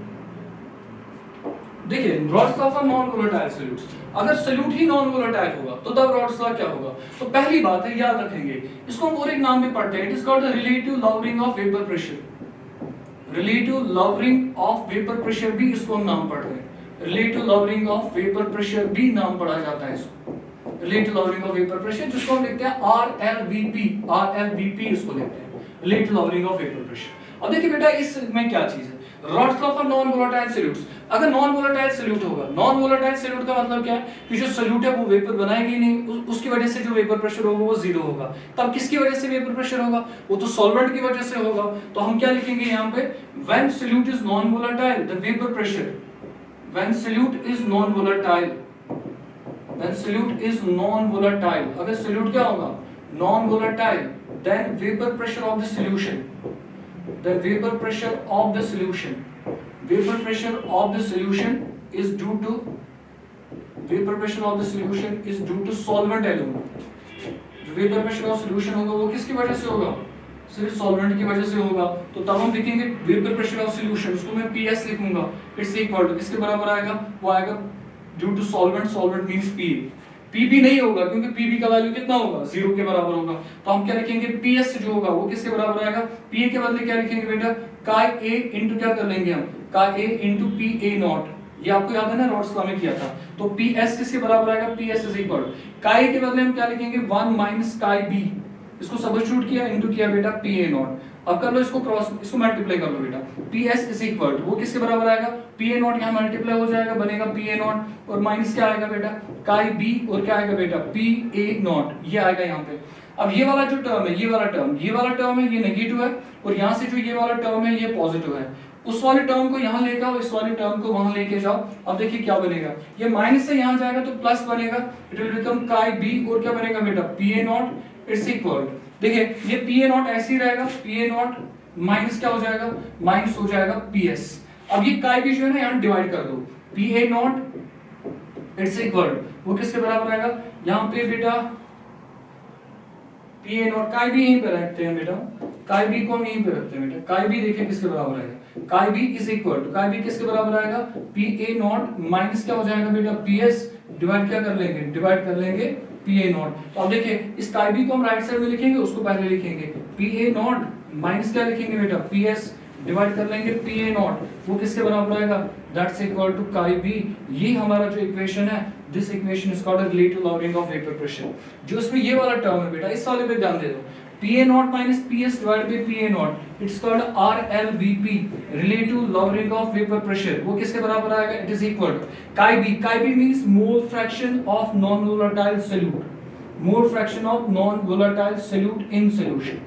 देखिए rods law for non volatile solutes, अगर सॉल्यूट ही नॉन वोलेटाइल होगा तो तब रॉड्स लॉ क्या होगा। तो पहली बात है याद रखेंगे, इसको हम और एक नाम भी पढ़ते हैं, it is called the relative lowering of vapour pressure. Relative lowering of vapour pressure भी इसको हम नाम पढ़ रहे हैं, relative lowering of vapour pressure भी नाम पढ़ा जाता है इसको, relative lowering of vapour pressure, जिसको हम लिखते हैं RLVP, RLVP इसको लिखते हैं, relative lowering of vapour pressure. अब देखिए बेटा इसमें क्या चीज है, rods law for non volatile solutes. अगर नॉन वोलेटाइल सॉल्यूट होगा, नॉन वोलेटाइल सॉल्यूट का मतलब क्या है कि जो सॉल्यूट है वो वेपर बनाएगी नहीं, उसकी वजह से जो वेपर प्रेशर होगा वो जीरो होगा। तब किसकी वजह से वेपर प्रेशर होगा, वो तो सॉल्वेंट की वजह से होगा। तो हम क्या लिखेंगे यहाँ पे, when solute is non volatile the vapour pressure, when solute is non volatile, when solute is non volatile, अगर सॉल्यूट क्या होगा non volatile, then vapour pressure of the solution, the vapor pressure of the solution, vapor pressure of the solution is due to, vapor pressure of the solution is due to solvent alone। जो vapor pressure of solution होगा वो किसकी वजह से होगा, सिर्फ सॉल्वेंट की वजह से होगा। तो तब हम लिखेंगे वेपर प्रेशर ऑफ सॉल्यूशन, उसको मैं PS लिखूंगा, इट्स इक्वल टू किसके बराबर आएगा, वो आएगा due to solvent, solvent means P। Pb नहीं होगा क्योंकि Pb का वैल्यू कितना होगा, 0 के बराबर होगा। तो हम क्या लिखेंगे, PS जो होगा वो किसके बराबर आएगा, Pa के बदले क्या लिखेंगे बेटा, Chi A इनटू क्या कर लेंगे हम, Chi A into Pa not. ये आपको याद है ना, रॉड्स लॉ में किया था। तो PS किसके बराबर आएगा, PS इज इक्वल Chi के बदले हम क्या लिखेंगे, 1 माइनस Chi B, इसको सब्स्टिट्यूट किया, इनटू किया बेटा Pa नॉट। अब कर लो इसको क्रॉस, इसको मल्टीप्लाई कर लो बेटा, PS इज इक्वल वो किसके बराबर आएगा, Pa नॉट यहाँ मल्टीप्लाई हो जाएगा, बनेगा Pa नॉट, और माइनस क्या आएगा बेटा, Chi B, और क्या आएगा बेटा Pa नॉट, ये आएगा यहाँ पे। अब ये वाला जो टर्म है, ये वाला टर्म, ये वाला टर्म है, ये नेगेटिव है, और यहाँ से जो ये वाला टर्म है ये पॉजिटिव है। उस वाले टर्म को यहाँ लेकर आओ, इस वाले टर्म को वहां लेके जाओ। अब देखिए क्या बनेगा, ये माइनस से यहाँ जाएगा तो प्लस बनेगा, it will become Chi B, और क्या बनेगा बेटा Pa नॉट इट्स इक्वल, देखिए ये Pa नॉट ऐसे ही रहेगा, Pa नॉट माइनस क्या हो जाएगा, माइनस हो जाएगा PS। अब ये Chi B जो है ना यहाँ डिवाइड कर दो, Pa नॉट इट्स इक्वल वो किसके बराबर आएगा, यहाँ पे बेटा Pa नॉट, Chi B यहीं पे रखते हैं बेटा, Chi B को हम यहीं पे रखते हैं बेटा, Chi B देखिए किसके बराबर आएगा, Chi B is equal to, Chi B किसके बराबर आएगा, Pa नॉट माइनस क्या हो जाएगा बेटा, PS डिवाइड क्या कर लेंगे, डिवाइड कर लेंगे Pa नॉट। तो अब देखिए इस Chi B को हम राइट साइड में लिखेंगे, उसको पहले लिखेंगे, Pa नॉट माइनस क्या लिखेंगे बेटा, PS डिवाइड कर लेंगे Pa नॉट, वो किसके बराबर आएगा, that's equal to Chi B। ये हमारा जो इक्वेशन है, this equation is called relative lowering of vapour pressure. जो इसमें ये वाला टर्म है बेटा, इस वाले पे ध्यान दे दो, Pa not minus PS divide by Pa naught, it's called RLVP, relative lowering of vapour pressure, वो किसके बराबर आएगा, it is equal to Chi B, Chi B means mole fraction of non volatile solute, mole fraction of non volatile solute in solution.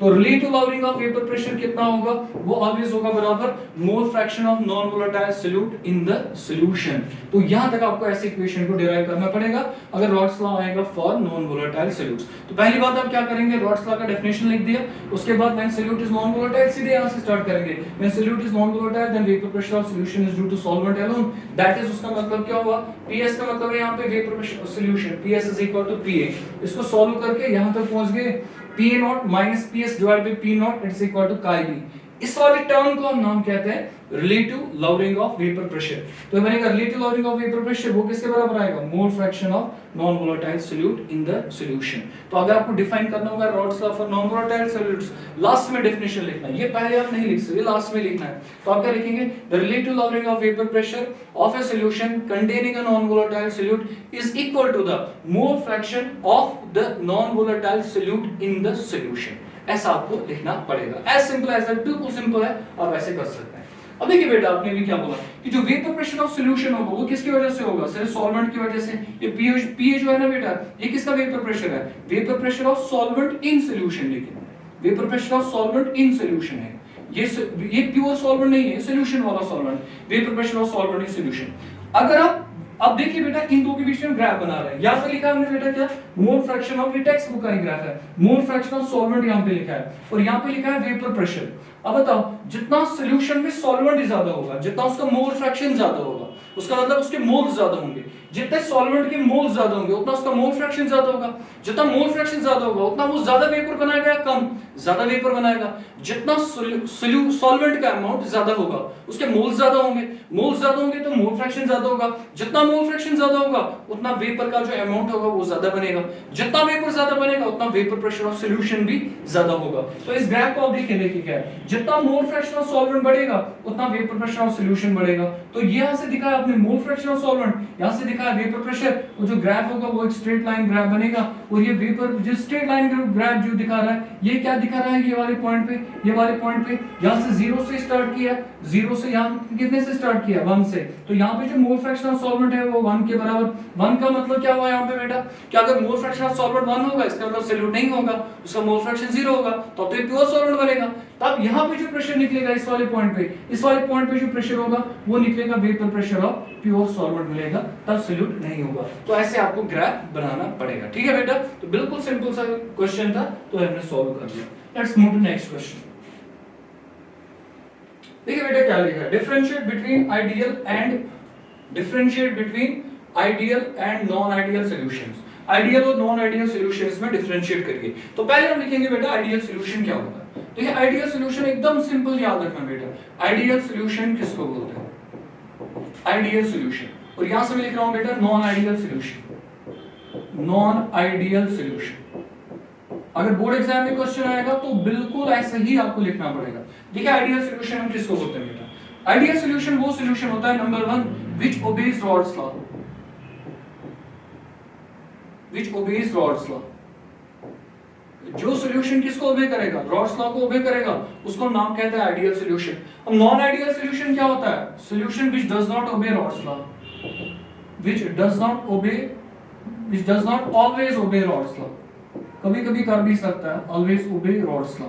तो relative lowering of vapour pressure कितना होगा, वो ऑलवेज होगा बराबर mole fraction of non volatile solute in the solution. तो यहां तक आपको ऐसे इक्वेशन को डिराइव करना पड़ेगा अगर रॉड्स लॉ आएगा फॉर नॉन वोलेटाइल सॉल्यूट्स। तो पहली बात आप क्या करेंगे, रॉड्स लॉ का डेफिनेशन लिख दिया, उसके बाद when solute is non volatile, सीधे यहां से स्टार्ट करेंगे, when solute is non volatile then vapour pressure of solution is due to solvent alone, that is उसका मतलब क्या हुआ, PS का मतलब है यहां पे vapour pressure of solution, PS is equal to Pa। इसको सॉल्व करके यहां तक पहुंच गए, Pa not minus PS divide by P nought it's equal to Chi B। इस वाले टर्म को हम नाम कहते हैं relative lowering of vapour pressure. तो बनेगा relative lowering of vapour pressure वो किसके बराबर आएगा, मोल fraction of non volatile solute in the solution. तो अगर आपको डिफाइन करना होगा rods law for non volatile solutes, last में डेफिनेशन लिखना है, ये पहले आप नहीं लिख सकते, लास्ट में लिखना है। तो आप क्या लिखेंगे, the relative lowering of vapour pressure of a solution containing a non volatile solute is equal to the mole fraction of the non volatile solute in the solution. ऐसा आपको लिखना पड़ेगा, एज सिंपल एज दैट, बिल्कुल सिंपल है, आप ऐसे कर सकते हैं। अब देखिए बेटा, आपने भी क्या बोला कि जो वेपर प्रेशर ऑफ सॉल्यूशन होगा वो किसकी वजह से होगा, सिर्फ सॉल्वेंट की वजह से। ये पीएच जो है ना बेटा, ये किसका वेपर प्रेशर है, vapour pressure of solvent in solution. लेकिन vapour pressure of solvent in solution है, ये प्योर सॉल्वेंट नहीं है, सॉल्यूशन वाला solvent, vapour pressure of solvent in solution. अगर आप अब देखिए बेटा, इन दो के बीच में ग्राफ बना रहे हैं, यहां पे लिखा है हमने बेटा क्या, मोल फ्रैक्शन ऑफ, ये टेक्स्ट बुक का ही ग्राफ है, मोल फ्रैक्शन ऑफ सॉल्वेंट यहां पे लिखा है, और यहां पे लिखा है वेपर प्रेशर। अब बताओ, जितना सॉल्यूशन में सॉल्वेंट ज्यादा होगा, जितना उसका मोल फ्रैक्शन ज्यादा होगा, उसका मतलब उसके मोल्स ज्यादा होंगे, जितने सॉल्वेंट के मोल्स ज्यादा होंगे उतना उसका मोल फ्रैक्शन ज्यादा होगा, जितना मोल फ्रैक्शन ज्यादा होगा उतना वो ज्यादा वेपर बनाएगा या कम, ज्यादा वेपर बनाएगा। जितना सॉल्वेंट का अमाउंट ज्यादा होगा उसके मोल्स ज्यादा होंगे, मोल्स ज्यादा होंगे तो मोल फ्रैक्शन ज्यादा होगा, जितना मोल फ्रैक्शन ज्यादा होगा उतना वेपर का जो अमाउंट होगा वो ज्यादा बनेगा, जितना वेपर ज्यादा बनेगा उतना वेपर प्रेशर ऑफ सॉल्यूशन भी ज्यादा होगा। तो इस ग्राफ को आप देखिए क्या है, जितना मोल फ्रैक्शन ऑफ सॉल्वेंट बढ़ेगा उतना वेपर प्रेशर ऑफ सॉल्यूशन बढ़ेगा। तो ये यहां से दिखा है आपने मोल फ्रैक्शन ऑफ सॉल्वेंट, यहां से दिखा है वेपर प्रेशर, वो जो ग्राफ होगा वो एक स्ट्रेट लाइन ग्राफ बनेगा, और ये वेपर जो स्ट्रेट लाइन ग्राफ जो दिखा रहा है, ये क्या दिखा रहा है, ये वाले पॉइंट पे, ये वाले पॉइंट पे यहां से 0 से स्टार्ट किया, 0 से यहां कितने से स्टार्ट किया, 1 से। तो यहां पे जो मोल फ्रैक्शन ऑफ सॉल्वेंट है वो 1 के बराबर। 1 का मतलब क्या हुआ यहां पे बेटा, कि अगर मोल फ्रैक्शन ऑफ सॉल्वेंट 1 होगा इसका मतलब सॉल्यूट नहीं होगा, उसका मोल फ्रैक्शन 0 होगा, तो ये प्योर सॉल्वेंट बनेगा। तब यहां पे जो प्रेशर निकलेगा इस वाले पॉइंट पे, इस वाले पॉइंट पे जो प्रेशर होगा वो निकलेगा vapour pressure of pure solvent मिलेगा, तब सॉल्यूट नहीं होगा। तो ऐसे आपको ग्राफ बनाना पड़ेगा, ठीक है बेटा। तो बिल्कुल सिंपल सा क्वेश्चन था, तो हमने सॉल्व कर दिया। Let's move to next question. देखिए बेटा क्या लिखा है, differentiate between ideal and non ideal solutions. Ideal और नॉन आइडियल सॉल्यूशंस में डिफरेंशिएट करिए। तो पहले हम लिखेंगे बेटा आइडियल सॉल्यूशन क्या होता है। तो ये आइडियल सॉल्यूशन एकदम सिंपल याद रखना बेटा, आइडियल सॉल्यूशन किसको बोलते हैं, आइडियल सॉल्यूशन। और यहां से मैं लिख रहा हूं बेटा non ideal solution, non ideal solution. अगर बोर्ड एग्जाम में क्वेश्चन आएगा तो बिल्कुल ऐसे ही आपको लिखना पड़ेगा। देखिए आइडियल सॉल्यूशन हम किसको बोलते हैं बेटा, आइडियल सॉल्यूशन वो सॉल्यूशन होता है number 1 which obeys rods law, which obeys rods law. जो सॉल्यूशन किसको ओबे करेगा, रॉड्स लॉ को ओबे करेगा, उसको नाम कहते हैं आइडियल सॉल्यूशन। अब नॉन आइडियल सॉल्यूशन क्या होता है, solution which does not obey Raoult's law, which does not obey, which does not always obey Raoult's law, कभी कभी कर भी सकता है, ऑलवेज ओबे रॉड्स लॉ।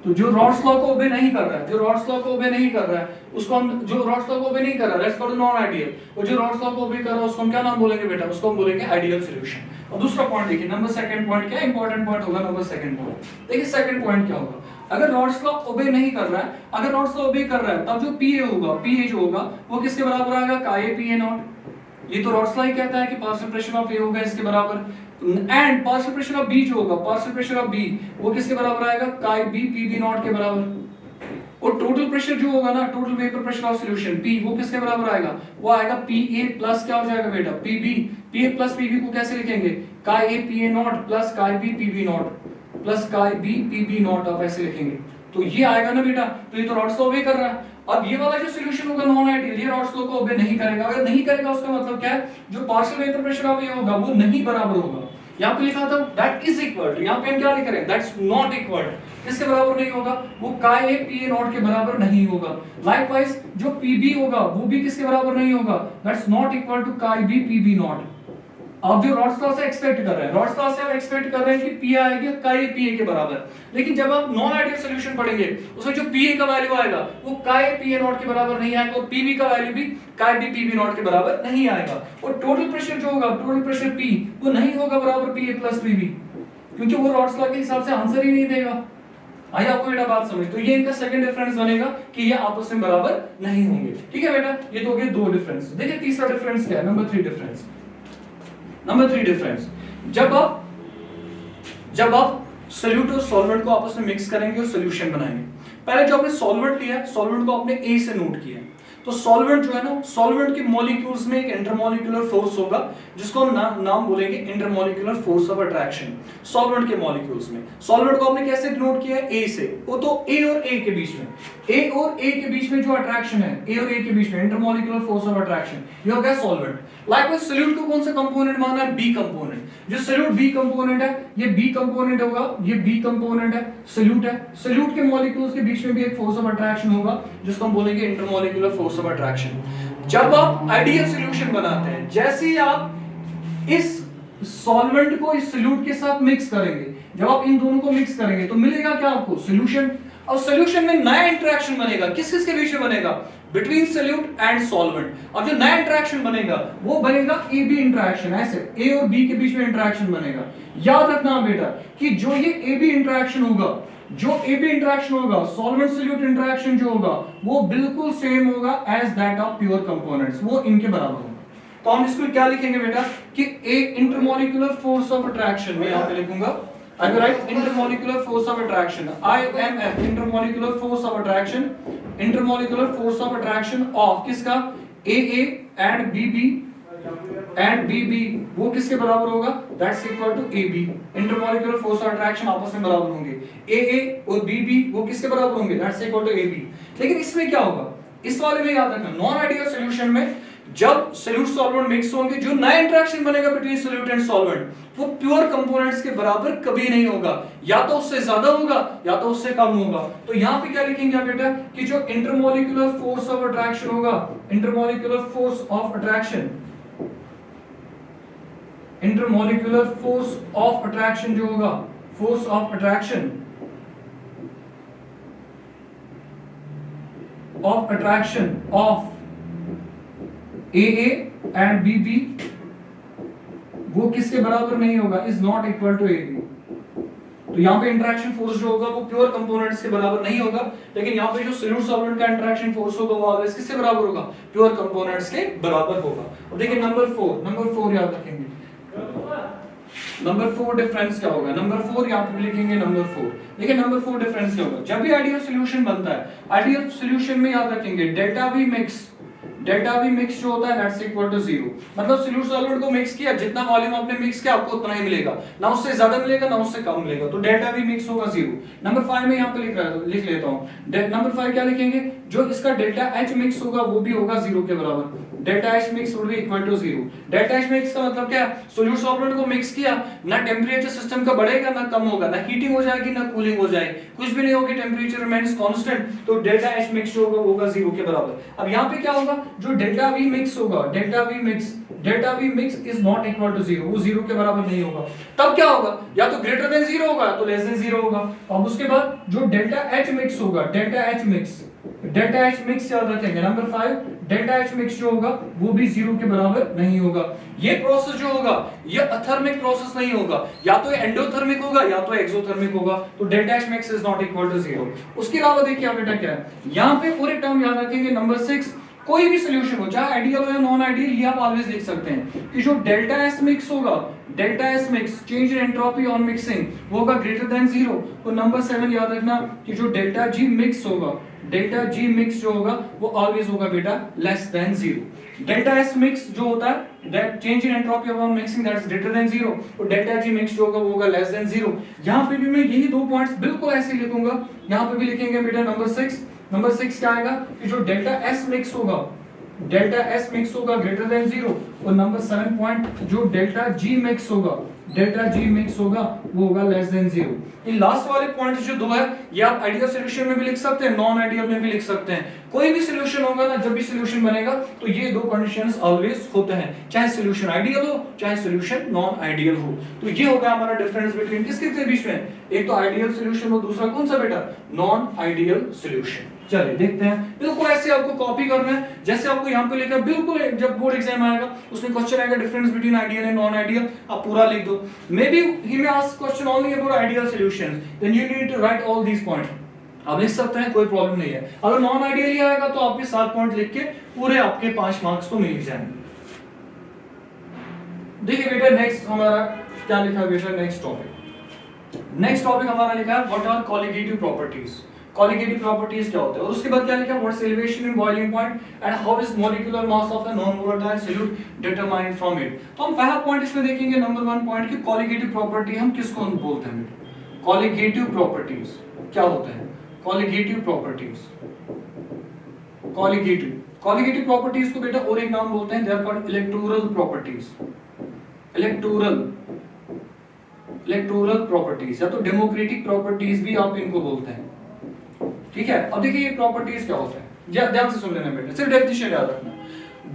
तो जो रॉड्स लॉ को ओबे नहीं कर रहा है, जो रॉड्स लॉ को ओबे नहीं कर रहा है उसको हम, जो रॉड्स लॉ को ओबे नहीं कर रहा है, लेट्स कॉल नॉन आइडियल, और जो रॉड्स लॉ को ओबे कर रहा है उसको हम क्या नाम बोलेंगे बेटा, उसको हम बोलेंगे आइडियल सॉल्यूशन। और दूसरा पॉइंट देखिए, नंबर सेकंड पॉइंट क्या इंपॉर्टेंट पॉइंट होगा, नंबर सेकंड पॉइंट देखिए, सेकंड पॉइंट क्या होगा, अगर रॉड्स लॉ ओबे नहीं कर रहा है, अगर रॉड्स लॉ ओबे कर रहा है तब जो पीए होगा, पीए जो होगा वो किसके बराबर आएगा, काए पीए नॉट। ये तो रॉड्स लॉ ही कहता है कि पार्शियल प्रेशर ऑफ ए होगा इसके बराबर, and partial pressure of B जो होगा, पार्शियल प्रेशर ऑफ बी वो किसके बराबर आएगा, काई बी पी बी नॉट के बराबर। और टोटल प्रेशर जो होगा ना, total vapour pressure of solution P, वो किसके बराबर आएगा, वो आएगा पी ए प्लस क्या हो जाएगा बेटा, P B. P A plus P B को कैसे लिखेंगे, chi A P A not plus chi B P B nought plus chi B P B nought, आप ऐसे लिखेंगे। तो ये आएगा ना बेटा, तो ये तो रॉड्स लॉ ओबे कर रहा है। अब ये वाला जो सॉल्यूशन होगा नॉन आइडियल, ये रॉड्स लॉ को ओबे नहीं करेगा। अगर नहीं करेगा उसका मतलब क्या है, जो पार्शियल वेपर प्रेशर ऑफ ए होगा वो नहीं बराबर होगा। यहाँ पे लिखा था दैट इज इक्वल टू, यहाँ पे हम क्या लिख रहे हैं, दैट्स नॉट इक्वल, किसके बराबर नहीं होगा, वो काई ए पी ए नॉट के बराबर नहीं होगा। लाइकवाइज जो पी बी होगा वो भी किसके बराबर नहीं होगा, दैट्स नॉट इक्वल टू काई बी पी बी नॉट। आप जो रॉड्स लॉ से एक्सपेक्ट कर रहे हैं, रॉड्स लॉ से आप एक्सपेक्ट कर रहे हैं कि पी आएगी काई पी के बराबर, लेकिन जब आप नॉन आइडियल सॉल्यूशन पढ़ेंगे उसमें जो पी का वैल्यू आएगा वो काई पी नॉट के बराबर नहीं आएगा, और पी बी का वैल्यू भी काई बी पी बी नॉट के बराबर नहीं आएगा। और टोटल प्रेशर जो होगा, टोटल प्रेशर पी वो नहीं होगा बराबर P A plus P B, क्योंकि वो रॉड्स लॉ के हिसाब से आंसर ही नहीं देगा। आइए आपको बेटा बात समझ, तो ये इनका सेकंड डिफरेंस बनेगा कि ये आपस में बराबर नहीं होंगे, ठीक है बेटा। ये तो हो गए दो डिफरेंस। देखिए तीसरा डिफरेंस क्या है, नंबर 3 डिफरेंस। नंबर 3 डिफरेंस, जब आप सोल्यूट और सॉल्वेंट को आपस में मिक्स करेंगे और सोल्यूशन बनाएंगे। पहले जो आपने सॉल्वेंट लिया, सॉल्वेंट को आपने ए से नोट किया, तो सॉल्वेंट जो है ना, सॉल्वेंट के मॉलिक्यूल्स में एक इंटरमॉलिक्यूलर फोर्स होगा जिसको नाम बोलेंगे intermolecular force of attraction. Solvent के मॉलिक्यूल्स में सॉल्वेंट को आपने कैसे नोट किया, ए से। वो तो ए और ए के बीच में, ए और ए के बीच में जो अट्रैक्शन है, ए और ए के बीच में इंटरमॉलिक्यूलर फोर्स ऑफ अट्रैक्शन, ये हो गया सॉल्वेंट। लाइकवाइज सोल्यूट को कौन सा कंपोनेंट माना है, बी कंपोनेंट। जो सोल्यूट बी कंपोनेंट है, ये बी कंपोनेंट होगा, ये बी कंपोनेंट है, सोल्यूट है। सोल्यूट के मॉलिक्यूल्स के बीच में भी एक फोर्स ऑफ अट्रैक्शन होगा जिसको हम बोलेंगे इंटरमॉलिक्यूलर फोर्स ऑफ अट्रैक्शन। जब आप आइडियल सॉल्यूशन बनाते हैं, जैसे ही आप इस सॉल्वेंट को इस सोल्यूट के साथ मिक्स करेंगे, जब आप इन दोनों को मिक्स करेंगे तो मिलेगा क्या आपको, सॉल्यूशन। और सॉल्यूशन में नया इंटरेक्शन बनेगा, किस किस के बीच में बनेगा, बिटवीन सोल्यूट एंड सॉल्वेंट। अब जो नया इंटरेक्शन बनेगा वो बनेगा ए बी इंटरेक्शन, ऐसे ए और बी के बीच में इंटरेक्शन बनेगा। याद रखना बेटा कि जो ये ए बी इंटरेक्शन होगा, जो ए बी इंटरेक्शन होगा, सॉल्वेंट सोल्यूट इंटरेक्शन जो होगा वो बिल्कुल सेम होगा as that of pure components, वो इनके बराबर होगा। तो हम इसको क्या लिखेंगे बेटा कि ए इंटरमॉलिक्यूलर फोर्स ऑफ अट्रैक्शन, में यहां पे लिखूंगा I will write intermolecular force of attraction, IMF, intermolecular force of attraction, intermolecular force of attraction of किसका, AA and BB and BB, वो किसके बराबर होगा, that's equal to AB। intermolecular force of attraction आपस में बराबर होंगे, AA और BB वो किसके बराबर होंगे, that's equal to AB। लेकिन इसमें क्या होगा, इस वाले में याद रखना, नॉन आइडियल सॉल्यूशन में जब सोल्यूट सॉल्वेंट मिक्स होंगे, जो नया इंटरेक्शन बनेगा बिटवीन सोल्यूट एंड सॉल्वेंट वो प्योर कंपोनेंट्स के बराबर कभी नहीं होगा, या तो उससे ज्यादा होगा या तो उससे कम होगा। तो यहां पे क्या लिखेंगे आप बेटा कि जो इंटरमॉलिक्यूलर फोर्स ऑफ अट्रैक्शन होगा, intermolecular force of attraction, intermolecular force of attraction जो होगा, force of attraction of AA and BB वो किसके बराबर नहीं होगा, is not equal to AB। तो यहाँ पे इंटरेक्शन फोर्स जो होगा वो प्योर कंपोनेंट्स के बराबर नहीं होगा, लेकिन यहाँ पे जो सोल्यूट सॉल्वेंट का इंटरेक्शन फोर्स होगा वो ऑलवेज किससे बराबर होगा, प्योर कंपोनेंट्स के बराबर होगा। और देखिए नंबर 4 याद रखेंगे, नंबर 4 डिफरेंस क्या होगा, नंबर 4 यहाँ पे लिखेंगे नंबर 4। देखिए नंबर 4 डिफरेंस क्या होगा, जब भी आइडियल सॉल्यूशन बनता है, आइडियल सॉल्यूशन में याद रखेंगे डेल्टा V मिक्स जो होता है दैट्स इक्वल टू 0। मतलब सोल्यूट सॉल्वेंट को मिक्स किया, जितना वॉल्यूम आपने मिक्स किया आपको उतना ही मिलेगा, ना उससे ज्यादा मिलेगा ना उससे कम मिलेगा, तो डेल्टा V मिक्स होगा 0। नंबर 5 में यहाँ पे लिख लेता हूँ, नंबर 5 क्या लिखेंगे, जो इसका डेल्टा H मिक्स होगा वो भी होगा 0 के बराबर, delta H mix would be equal to 0। Delta H mix का मतलब क्या है, सोल्यूट सॉल्वेंट को मिक्स किया, ना टेंपरेचर सिस्टम का बढ़ेगा ना कम होगा, ना हीटिंग हो जाएगी ना कूलिंग हो जाएगी, कुछ भी नहीं होगी, टेंपरेचर रिमेंस कांस्टेंट, तो डेल्टा H मिक्स जो होगा वो होगा 0 के बराबर। अब यहाँ पे क्या होगा, जो डेल्टा V मिक्स होगा, delta V mix is not equal to 0, वो 0 के बराबर नहीं होगा। तब क्या होगा, या तो ग्रेटर देन 0 होगा तो लेस देन 0 होगा। अब उसके बाद जो डेल्टा H मिक्स होगा, डेल्टा H मिक्स याद रखेंगे, नंबर 5 डेल्टा H मिक्स जो होगा वो भी 0 के बराबर नहीं होगा। ये प्रोसेस जो होगा ये अथर्मिक प्रोसेस नहीं होगा, या तो एंडोथर्मिक होगा या तो एक्सोथर्मिक होगा, तो delta H mix is not equal to 0। उसके अलावा देखिए बेटा क्या है, यहाँ पे पूरे टर्म याद रखेंगे, नंबर 6 कोई भी सॉल्यूशन हो, चाहे आइडियल हो या नॉन आइडियल, ये आप ऑलवेज लिख सकते हैं कि जो डेल्टा एस मिक्स होगा, delta S mix change in entropy on mixing वो होगा ग्रेटर देन 0। तो नंबर 7 याद रखना कि जो डेल्टा जी मिक्स होगा, डेल्टा जी मिक्स जो होगा वो ऑलवेज होगा बेटा less than 0। Delta S mix जो होता है that change in entropy on mixing that is greater than 0, और डेल्टा जी मिक्स जो होगा वो होगा लेस देन 0। यहाँ पे भी मैं यही दो पॉइंट्स बिल्कुल ऐसे लिखूंगा, यहाँ पे भी लिखेंगे बेटा नंबर 6 क्या आएगा कि जो डेल्टा एस मिक्स होगा ग्रेटर देन 0, और नंबर 7 पॉइंट जो डेल्टा जी मिक्स होगा वो होगा लेस देन 0। इन लास्ट वाले पॉइंट्स जो दो है ये आप आइडियल सॉल्यूशन में भी लिख सकते हैं, नॉन आइडियल में भी लिख सकते हैं। कोई भी सॉल्यूशन होगा ना, जब भी सॉल्यूशन बनेगा तो ये दो कंडीशंस ऑलवेज होते हैं, चाहे सॉल्यूशन आइडियल हो चाहे सॉल्यूशन नॉन आइडियल हो। तो ये होगा हमारा डिफरेंस बिटवीन किसके बीच में, एक तो आइडियल सॉल्यूशन और दूसरा कौन सा बेटा, नॉन आइडियल सॉल्यूशन। चलिए देखते हैं, बिल्कुल ऐसे आपको कॉपी करना है जैसे आपको यहाँ पे लिखा, बिल्कुल जब बोर्ड एग्जाम आएगा उसमें क्वेश्चन आएगा difference between ideal and non ideal, आप पूरा लिख दो। May be he may ask question only about ideal solutions, then you need to write all these points, आप लिख सकते हैं, कोई प्रॉब्लम नहीं है। अगर नॉन आइडियल ही आएगा तो आप भी 7 पॉइंट लिख के पूरे आपके 5 मार्क्स तो मिल ही जाएंगे। देखिए बेटा नेक्स्ट हमारा क्या लिखा बेटा, नेक्स्ट टॉपिक नेक्स्ट टॉपिक हमारा लिखा है what are colligative properties. Colligative properties क्या होते हैं, और उसके बाद क्या लिखा है, what's elevation in boiling point and how is molecular mass of a non volatile solute determined from it. तो हम पहला पॉइंट इसमें देखेंगे, नंबर 1 पॉइंट कि कॉलिगेटिव प्रॉपर्टी हम किसको बोलते हैं। कॉलिगेटिव प्रॉपर्टीज क्या होते हैं, कॉलिगेटिव प्रॉपर्टीज, कॉलिगेटिव प्रॉपर्टीज को बेटा और एक नाम बोलते हैं, they are called electoral properties. Electoral properties या तो डेमोक्रेटिक प्रॉपर्टीज भी आप इनको बोलते हैं, ठीक है। अब देखिए ये प्रॉपर्टीज क्या होता है, ध्यान से सुन लेना बेटा, सिर्फ डेफिनेशन याद रखना।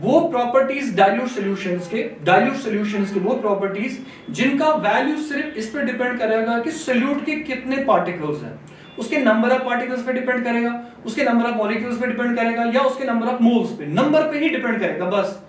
वो प्रॉपर्टीज डाइल्यूट सॉल्यूशंस के वो प्रॉपर्टीज जिनका वैल्यू सिर्फ इस पर डिपेंड करेगा कि सॉल्यूट के कितने पार्टिकल्स हैं, उसके नंबर ऑफ पार्टिकल्स पे डिपेंड करेगा, उसके नंबर ऑफ मॉलिक्यूल्स पे डिपेंड करेगा, या उसके नंबर ऑफ मोल्स पे, नंबर पे ही डिपेंड करेगा बस।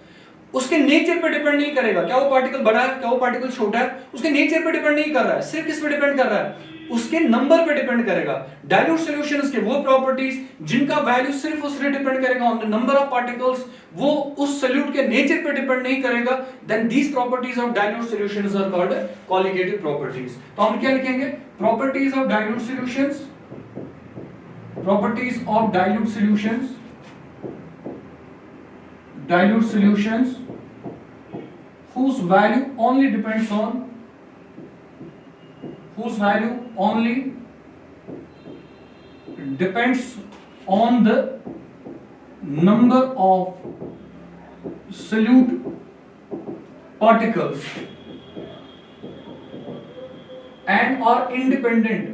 उसके नेचर पे डिपेंड नहीं करेगा, क्या वो पार्टिकल बड़ा है, क्या वो पार्टिकल छोटा है, उसके नेचर पे डिपेंड नहीं कर रहा है, सिर्फ किस पे डिपेंड कर रहा है, उसके नंबर पे डिपेंड करेगा। डाइल्यूट सॉल्यूशंस के वो प्रॉपर्टीज जिनका वैल्यू सिर्फ उस पे डिपेंड करेगा on the number of particles, वो उस सॉल्यूट के नेचर पे डिपेंड नहीं करेगा, then these properties of dilute solutions are called colligative properties. तो हम क्या लिखेंगे, properties of dilute solutions, properties of dilute solutions whose value only depends on the number of solute particles and are independent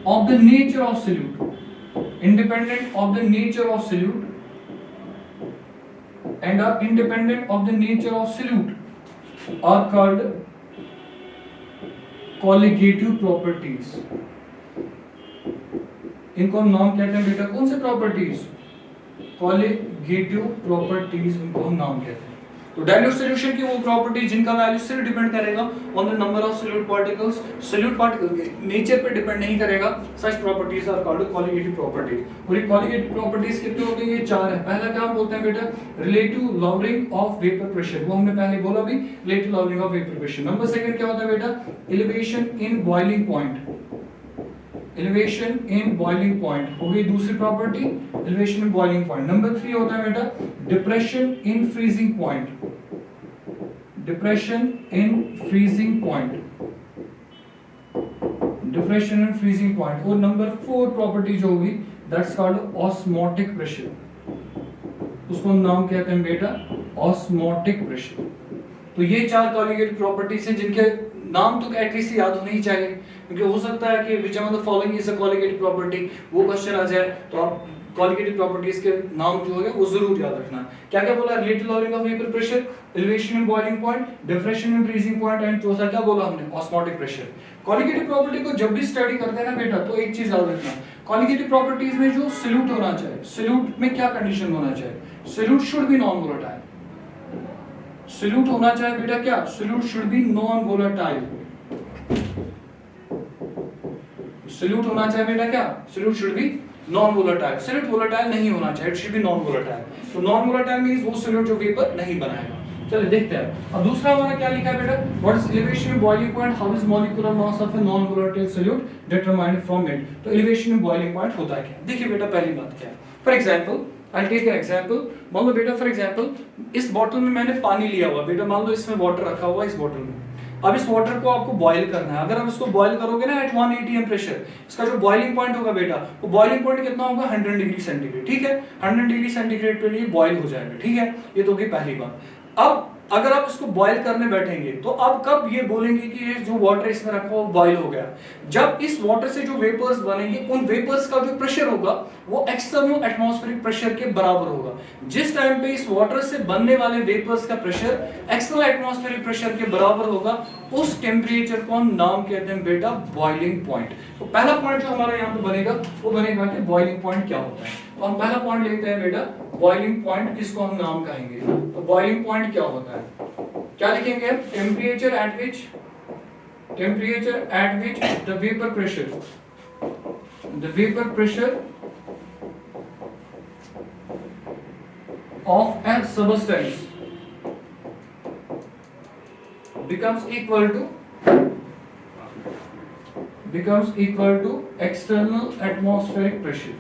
of the nature of solute, and are independent of the nature of solute are called colligative properties। इनको हम नाम कहते हैं बेटा, कौन से प्रॉपर्टीज, कॉलिगेटिव प्रॉपर्टीज इनको हम नाम कहते हैं। तो डाइल्यूट सॉल्यूशन की वो प्रॉपर्टी जिनका वैल्यू सिर्फ डिपेंड करेगा on the number of solute particles, solute particle के नेचर पे डिपेंड नहीं करेगा, such properties are called colligative properties. और ये कॉलिगेटिव प्रॉपर्टीज कितने होते हैं, ये 4 है। पहला क्या हम बोलते हैं बेटा, relative lowering of vapour pressure, वो हमने पहले बोला भी, relative lowering of vapour pressure. Number 2 क्या होता है बेटा, elevation in boiling point, elevation in boiling point हो गई दूसरी property, elevation in boiling point. Number 3 होता है बेटा depression in freezing point, depression in freezing point, depression in freezing point. और नंबर 4 प्रॉपर्टी जो होगी दैट्स कॉल्ड ऑस्मोटिक प्रेशर, उसको हम नाम कहते हैं बेटा ऑस्मोटिक प्रेशर। तो ये 4 कॉलिगेटिव प्रॉपर्टीज हैं जिनके नाम तो एटलीस्ट याद होने ही चाहिए, क्योंकि हो सकता है कि which of the following is a colligative property, वो क्वेश्चन आ जाए तो आप कॉलिगेटिव प्रॉपर्टीज के नाम जो है वो जरूर याद रखना। क्या क्या बोला, relative lowering of vapour pressure, elevation in boiling point, depression in freezing point, and चौथा क्या बोला हमने, ऑस्मोटिक प्रेशर। कॉलिगेटिव प्रॉपर्टी को जब भी स्टडी करते हैं ना बेटा, तो एक चीज याद रखना, कॉलिगेटिव प्रॉपर्टीज में जो सॉल्यूट होना चाहिए, सॉल्यूट में क्या कंडीशन होना चाहिए, solute should be non volatile, solute होना चाहिए बेटा क्या, solute should be non volatile, solute होना चाहिए बेटा क्या, solute should be non volatile, solute volatile नहीं होना चाहिए, it should B non volatile. तो नॉन वोलेटाइल मींस वो सॉल्यूट जो वेपर नहीं बनाएगा। चलिए देखते हैं अब दूसरा हमारा क्या लिखा है बेटा, what is elevation in boiling point, how is molecular mass of a non volatile solute determined from it. तो एलिवेशन इन बॉइलिंग पॉइंट होता है क्या, देखिए बेटा पहली बात क्या है, for example I take an example, मान लो बेटा फॉर एग्जांपल इस बोतल में मैंने पानी लिया हुआ बेटा, मान लो इसमें वाटर रखा हुआ है इस बोतल में, अब इस वाटर को आपको बॉईल करना है। अगर आप इसको बॉईल करोगे ना एट 180 टेम्परेचर, इसका जो बॉइलिंग पॉइंट होगा बेटा, वो बॉइलिंग पॉइंट कितना होगा 100 डिग्री सेंटीग्रेड, ठीक है, 100 डिग्री सेंटीग्रेड पे ये बॉईल हो जाएगा, ठीक है, ये तो होगी पहली बात। अब अगर आप इसको बॉईल करने बैठेंगे तो अब कब ये बोलेंगे कि ये जो वाटर इसमें रखा हुआ बॉईल हो गया, जब इस वाटर से जो वेपर्स बनेंगे उन वेपर्स का जो प्रेशर होगा वो एक्सटर्नल एटमॉस्फेरिक प्रेशर के बराबर होगा। जिस टाइम पे इस वाटर से बनने वाले वेपर्स का प्रेशर एक्सटर्नल एटमॉस्फेरिक प्रेशर के बराबर होगा, उस टेम्परेचर को हम नाम कहते हैं बेटा बॉइलिंग पॉइंट। तो पहला पॉइंट जो हमारा यहाँ पे बनेगा वो बनेगा कि बॉइलिंग पॉइंट क्या होता है। तो हम पहला पॉइंट लेते हैं बेटा बॉइलिंग पॉइंट, किसको हम नाम कहेंगे, तो बॉइलिंग पॉइंट क्या होता है, क्या लिखेंगे, temperature at which the vapour pressure of A substance becomes equal to external atmospheric pressure.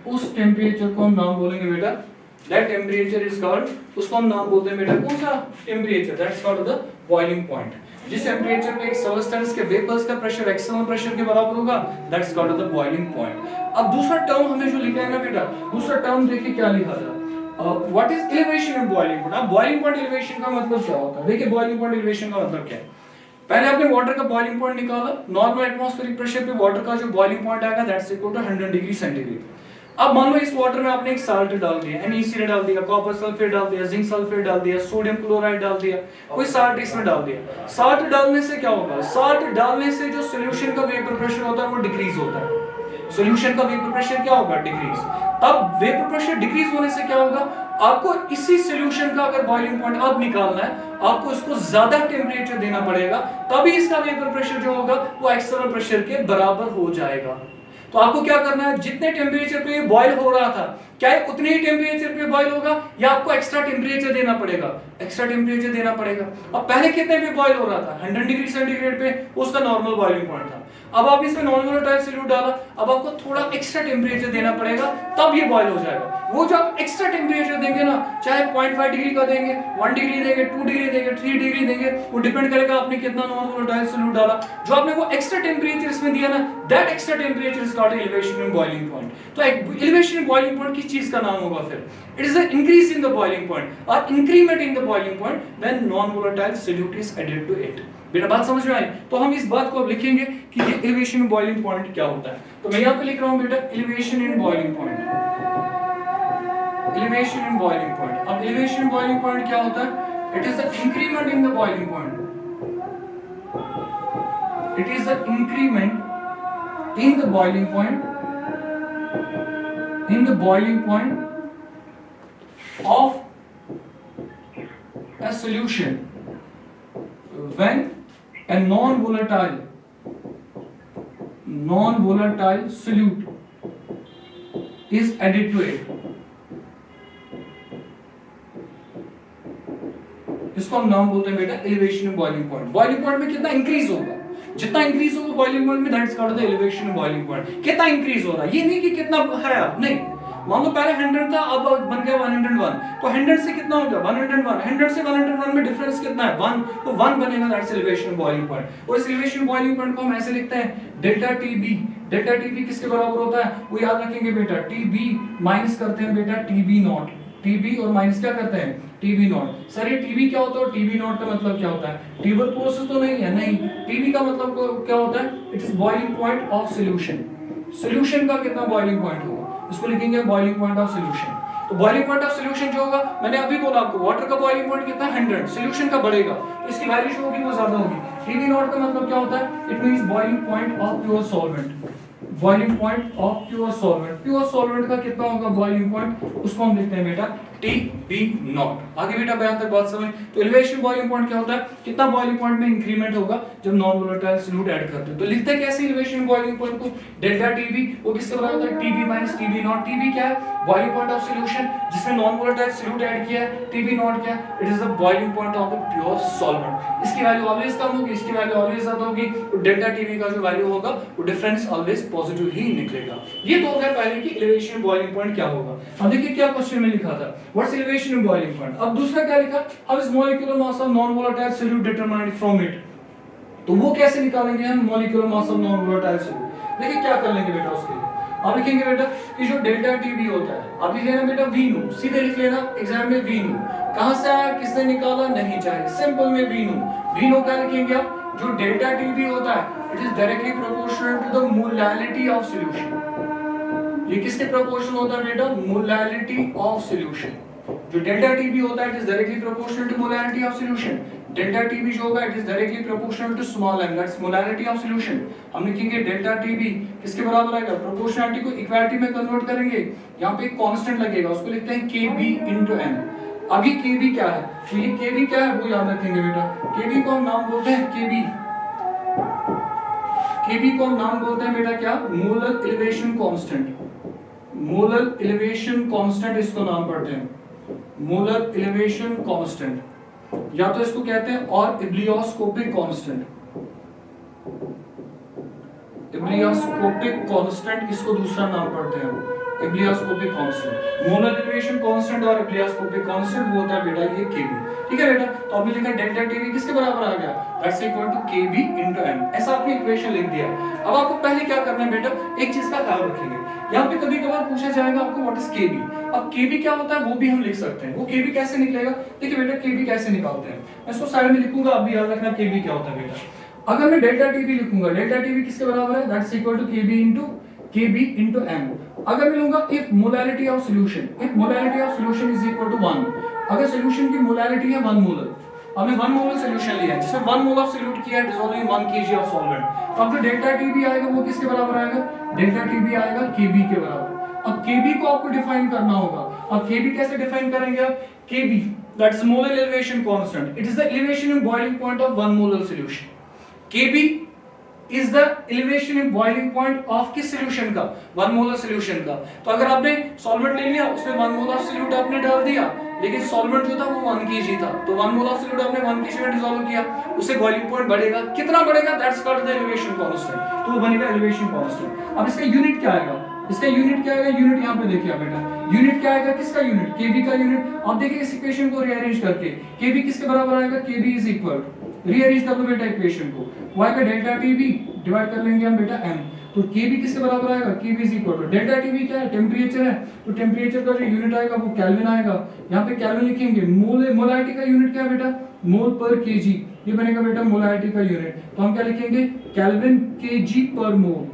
उस टेम्परेचर को हम नाम बोलेंगे बेटा, that temperature is called, उसको हम नाम बोलते हैं बेटा कौन सा temperature, that's called the boiling point. जिस टेम्परेचर पे एक सबस्टेंस के वेपर्स का प्रेशर एक्सटर्नल प्रेशर के बराबर होगा, that's called the boiling point. अब दूसरा टर्म हमें जो लिखा है ना बेटा, दूसरा टर्म देखिए क्या लिखा था, what is elevation in boiling point. अब बॉइलिंग पॉइंट एलिवेशन का मतलब क्या होता है, देखिए बॉइलिंग पॉइंट एलिवेशन का मतलब क्या है. पहले आपने वाटर का बॉइलिंग पॉइंट निकाला, नॉर्मल एटमॉस्फेरिक प्रेशर पे वाटर का जो बॉइलिंग पॉइंट आएगा that's equal to 100 degree centigrade. अब मान लो इस वाटर में आपने एक साल्ट डाल दिया, NaCl डाल दिया, कॉपर सल्फेट डाल दिया, जिंक सल्फेट डाल दिया, सोडियम क्लोराइड डाल दिया, कोई साल्ट इसमें डाल दिया. साल्ट डालने से क्या होगा, साल्ट डालने से जो सॉल्यूशन का वेपर प्रेशर होता है वो डिक्रीज होता है. सॉल्यूशन का वेपर प्रेशर क्या होगा, डिक्रीज. तब वेपर प्रेशर डिक्रीज होने से क्या होगा, आपको इसी सॉल्यूशन का अगर बॉइलिंग पॉइंट अब निकालना है, आपको इसको ज्यादा टेम्परेचर देना पड़ेगा, तभी इसका वेपर प्रेशर जो होगा वो एक्सटर्नल प्रेशर के बराबर हो जाएगा. तो आपको क्या करना है, जितने टेम्परेचर पे ये बॉयल हो रहा था, क्या ये उतने ही टेम्परेचर पे बॉयल होगा या आपको एक्स्ट्रा टेम्परेचर देना पड़ेगा, एक्स्ट्रा टेम्परेचर देना पड़ेगा. अब पहले कितने पे बॉयल हो रहा था, 100 डिग्री सेंटीग्रेड पे, उसका नॉर्मल बॉइलिंग पॉइंट था. अब आप इसमें नॉन वोलेटाइल सॉल्यूट डाला, अब आपको थोड़ा एक्स्ट्रा टेम्परेचर देना पड़ेगा, तब ये बॉयल हो जाएगा. वो जो आप एक्स्ट्रा टेम्परेचर देंगे ना, चाहे 0.5 डिग्री का देंगे, 1 डिग्री देंगे, 2 डिग्री देंगे, 3 डिग्री देंगे, वो डिपेंड करेगा आपने कितना नॉन वोलेटाइल सॉल्यूट डाला. जो आपने वो एक्स्ट्रा टेम्परेचर इसमें दिया ना, that extra temperature is called elevation in boiling point. तो एलिवेशन इन बॉइलिंग पॉइंट किस चीज का नाम होगा फिर, it is the increase in the boiling point और increment in the boiling point when non volatile solute is added to it. बेटा बात समझ में आई. तो हम इस बात को अब लिखेंगे कि ये एलिवेशन इन बॉइलिंग पॉइंट क्या होता है. तो मैं यहां पे लिख रहा हूं बेटा elevation in boiling point, elevation in boiling point. अब एलिवेशन इन बॉइलिंग पॉइंट क्या होता है, it is the increment in the boiling point, it is the increment in the boiling point, in the boiling point of a solution when a non-volatile solute is added to it. इसको हम नाम बोलते हैं बेटा elevation boiling point. Boiling point में कितना इंक्रीज होगा, जितना इंक्रीज होगा बॉइलिंग पॉइंट में, that's called the elevation boiling point. कितना इंक्रीज हो रहा है, ये नहीं कि कितना है अब, नहीं. मान लो पहले 100 था, अब बन गया 101, तो 100 से कितना हो गया 101, 100 से 101 में डिफरेंस कितना है 1, तो 1 बनेगा, दैट्स एलिवेशन बॉइलिंग पॉइंट. और इस एलिवेशन बॉइलिंग पॉइंट को हम ऐसे लिखते हैं डेल्टा टीबी. डेल्टा टीबी किसके बराबर होता है, वो याद रखेंगे बेटा, टीबी माइनस करते हैं बेटा टीबी नॉट, टीबी और माइनस क्या करते हैं टीबी नॉट. सर ये टीबी क्या होता है, टीबी नॉट का मतलब क्या होता है, ट्यूबरकुलोसिस तो नहीं है, नहीं. टीबी का मतलब क्या होता है, it is boiling point of solution. Solution का कितना बॉइलिंग पॉइंट होगा, इसको लिखेंगे बॉइलिंग पॉइंट ऑफ सॉल्यूशन. तो बॉइलिंग पॉइंट ऑफ सॉल्यूशन जो होगा, मैंने अभी बोला आपको, वाटर का बॉइलिंग पॉइंट कितना 100, सॉल्यूशन का बढ़ेगा तो इसकी वैल्यू जो होगी वो ज्यादा होगी. टीबी नॉट का मतलब क्या होता है, it means boiling point of pure solvent, boiling point of pure solvent. Pure solvent का कितना होगा बॉइलिंग पॉइंट, उसको हम लिखते हैं बेटा टीबी नॉट. आगे बेटा बयान तक बात समझ. तो एलिवेशन बॉइलिंग पॉइंट क्या होता है, कितना बॉइलिंग पॉइंट में इंक्रीमेंट होगा जब नॉन वोलेटाइल सॉल्यूट ऐड करते हैं. तो लिखते हैं कैसे एलिवेशन बॉइलिंग पॉइंट को, डेल्टा टीबी, वो किसके बराबर होता है, TB minus TB naught. TB क्या है, बॉइलिंग पॉइंट ऑफ सॉल्यूशन जिसमें नॉन वोलेटाइल सॉल्यूट ऐड किया है. टीबी नॉट क्या है, it is the boiling point of the pure solvent. इसकी वैल्यू ऑलवेज कम होगी, इसकी वैल्यू ऑलवेज ज्यादा होगी. तो डेल्टा टीबी का जो वैल्यू होगा वो डिफरेंस ऑलवेज पॉजिटिव ही निकलेगा. ये तो हो गया पहले कि एलिवेशन बॉइलिंग पॉइंट क्या होगा. अब देखिए क्या क्वेश्चन में लिखा था, व्हाट्स एलिवेशन बॉइलिंग पॉइंट. अब दूसरा क्या लिखा, how is molecular mass of non volatile solute determined from it. तो वो कैसे निकालेंगे हम molecular mass of non volatile solute. देखिए क्या कर लेंगे बेटा, उसके लिए आप लिखेंगे बेटा कि जो डेल्टा टीबी होता है, आप लिख लेना बेटा वी नो, सीधे लिख लेना एग्जाम में वी नो. कहां से आया, किसने निकाला, नहीं चाहिए, सिंपल में वी नो. वी नो क्या लिखेंगे आप, जो डेल्टा टीबी होता है it is directly proportional to the molality of solution. ये किसके प्रोपोर्शनल होता है बेटा, मोलैलिटी ऑफ सॉल्यूशन. जो डेल्टा टीबी होता है it is directly proportional to molality of solution. Delta TB जो होगा it is directly proportional to small m, that's molality of solution. हम लिखेंगे डेल्टा टीबी किसके बराबर आएगा, प्रोपोर्शनलिटी को इक्वालिटी में कन्वर्ट करेंगे, यहां पे एक कांस्टेंट लगेगा, उसको लिखते हैं kb * n. अभी kb क्या है, तो ये kb क्या है वो याद रखेंगे बेटा. kb को हम नाम बोलते हैं kb, kb को हम नाम बोलते हैं बेटा क्या, molar elevation constant. Molar elevation constant इसको नाम पढ़ते हैं. मोलर एलिवेशन कांस्टेंट, या तो इसको कहते हैं और इब्लियोस्कोपिक कांस्टेंट, इब्लियोस्कोपिक कांस्टेंट इसको दूसरा नाम पढ़ते हैं इब्लियोस्कोपिक कांस्टेंट। मोलर एलिवेशन कांस्टेंट और इब्लियोस्कोपिक कांस्टेंट वो होता है बेटा ये Kb। ठीक है बेटा, तो अभी लिखा डेल्टा Tb किसके बराबर आ गया, that's equal to Kb into m। ऐसा आपने इक्वेशन लिख दिया। अब आपको पहले क्या करना है बेटा, एक चीज का ख्याल रखेंगे, यहाँ पे कभी कभार पूछा जाएगा आपको व्हाट इज Kb। अब Kb क्या होता है वो भी हम लिख सकते हैं। वो Kb कैसे निकलेगा, देखिए बेटा Kb कैसे निकालते हैं, मैं इसको साइड में लिखूंगा, आप भी याद रखना Kb क्या होता है बेटा। अगर मैं डेल्टा Tb लिखूंगा, डेल्टा Tb किसके बराबर है, that's equal to Kb into m। अगर मैं लूंगा if molarity of solution, if molarity of solution is equal to 1, अगर सॉल्यूशन की मोलैरिटी है 1 मोलर, हमने 1 मोलर सॉल्यूशन लिया है जिसमें 1 मोल ऑफ सॉल्यूट किया है डिसॉल्विंग 1 kg ऑफ सॉल्वेंट, तो अब जो डेल्टा Tb आएगा वो किसके बराबर आएगा, डेल्टा Tb आएगा Kb के बराबर। अब Kb को आपको डिफाइन करना होगा। अब Kb कैसे डिफाइन करेंगे आप, Kb that's molar elevation constant, it is the elevation in boiling point of 1 molar solution. Kb is the elevation in boiling point of किस solution का, 1 मोलर solution का। तो अगर आपने solvent ले लिया, उसमें 1 मोल ऑफ solute आपने डाल दिया, लेकिन solvent जो था वो 1 kg था, तो 1 मोल ऑफ solute आपने 1 kg में डिसॉल्व किया, उससे boiling point बढ़ेगा, कितना बढ़ेगा, that's called the elevation constant, तो वो बनेगा elevation constant। अब इसका यूनिट क्या आएगा, इसका यूनिट क्या आएगा, यूनिट यहाँ पे देखिए बेटा, यूनिट क्या आएगा, किसका यूनिट, Kb का यूनिट। आप देखिए इस इक्वेशन को रीअरेंज करके Kb किसके बराबर आएगा, Kb इज इक्वल, रीअरेंज कर लो बेटा इक्वेशन को, y का डेल्टा Tb डिवाइड कर लेंगे हम बेटा m, तो Kb किसके बराबर आएगा, Kb is equal to delta Tb क्या है, टेम्परेचर है, तो टेम्परेचर का जो यूनिट आएगा वो केल्विन आएगा, यहाँ पे केल्विन लिखेंगे। मोलैरिटी का यूनिट क्या है बेटा, मोल पर kg, ये बनेगा बेटा मोलैरिटी का यूनिट, तो हम क्या लिखेंगे, केल्विन kg पर मोल,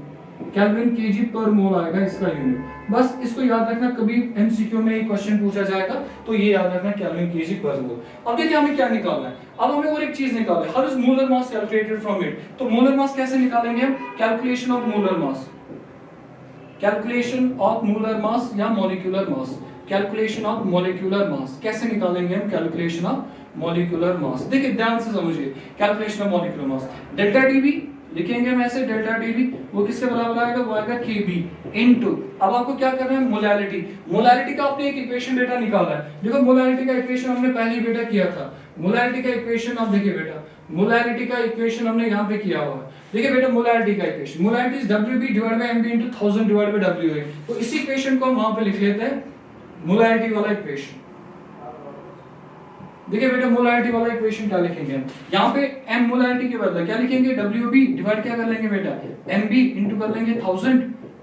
केल्विन kg पर मोल आएगा इसका यूनिट। बस इसको याद रखना, कभी एमसीक्यू में एक क्वेश्चन पूछा जाएगा तो ये याद रखना, केल्विन kg पर मोल। अब देखिए हमें क्या निकालना है, अब हमें और एक चीज निकालना है, how is molar mass calculated from it. तो मोलर मास कैसे निकालेंगे हम, calculation of molar mass, calculation of molar mass या molecular mass, calculation of molecular mass कैसे निकालेंगे हम, कैलकुलेशन ऑफ मॉलिक्यूलर मास। देखिए ध्यान से समझिए, calculation of molecular mass, delta Tb लिखेंगे हम ऐसे, डेल्टा Tb वो किसके बराबर आएगा, वो आएगा Kb इनटू, अब आपको क्या करना है, मोलैरिटी, मोलैरिटी का आपने एक इक्वेशन बेटा निकाला है। देखो मोलैरिटी का इक्वेशन हमने पहले ही बेटा किया था, मोलैरिटी का इक्वेशन आप देखिए बेटा, मोलैरिटी का इक्वेशन हमने यहाँ पे किया हुआ है। देखिए बेटा मोलैरिटी का equation, molarity is Wb divided by Mb into 1000 divided by Wa, तो इसी इक्वेशन को हम वहां पे लिख लेते हैं, मोलैरिटी वाला इक्वेशन। देखिए बेटा मोलैरिटी वाला इक्वेशन क्या लिखेंगे हम, यहाँ पे m मोलैरिटी के बदले क्या लिखेंगे, Wb डिवाइड क्या कर लेंगे बेटा, Mb इनटू कर लेंगे 1000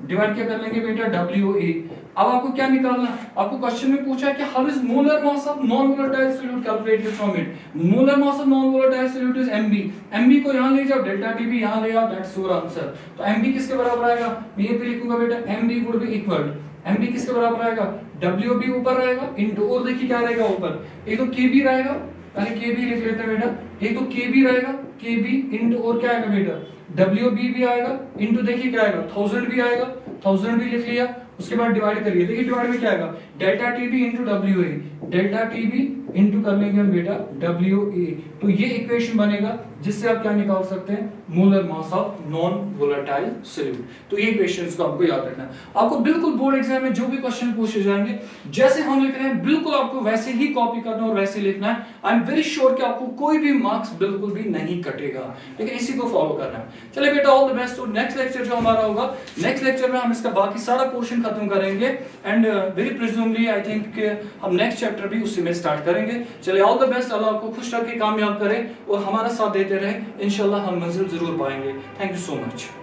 डिवाइड क्या कर लेंगे बेटा, Wa। अब आपको क्या निकालना, आपको क्वेश्चन में पूछा है कि how is molar mass of non volatile solute calculated from it. Molar mass of non volatile solute is Mb, Mb को यहाँ ले जाओ, डेल्टा Tb यहाँ ले आओ, दैट्स योर आंसर। तो Mb किसके बराबर आएगा, मैं ये पे लिखूंगा बेटा, Mb would be equal, Mb किसके बराबर आएगा, Wb ऊपर रहेगा इनटू, और देखिए क्या रहेगा ऊपर, एक तो Kb रहेगा, पहले Kb लिख लेते हैं बेटा, एक तो Kb रहेगा, Kb इनटू और क्या आएगा बेटा, Wb भी आएगा इनटू, देखिए क्या आएगा 1000 भी आएगा, 1000 भी लिख लिया, उसके बाद डिवाइड करिए, देखिए डिवाइड में क्या आएगा, delta Tb into Wa, delta Tb into कर लेंगे हम बेटा Wa, तो ये इक्वेशन बनेगा जिससे आप क्या निकाल सकते हैं, molar mass of non volatile solute. तो ये इक्वेशंस को आपको याद रखना है। आपको बिल्कुल बोर्ड एग्जाम में जो भी क्वेश्चन पूछे जाएंगे जैसे हम लिख रहे हैं बिल्कुल आपको वैसे ही कॉपी करना और वैसे लिखना है। आई एम वेरी श्योर कि आपको कोई भी मार्क्स बिल्कुल भी नहीं कटेगा, लेकिन इसी को फॉलो करना है। चलिए बेटा ऑल द बेस्ट। तो नेक्स्ट लेक्चर जो हमारा होगा, नेक्स्ट लेक्चर में हम इसका बाकी सारा पोर्शन खत्म करेंगे एंड वेरी प्रिज्यूमली आई थिंक हम नेक्स्ट चैप्टर भी उसी में स्टार्ट करेंगे। चलिए ऑल द बेस्ट, अल्लाह आपको खुश रखे, कामयाब करे और हमारा साथ देते रहे, इंशाल्लाह हम मंजिल जरूर पाएंगे। Thank you so much.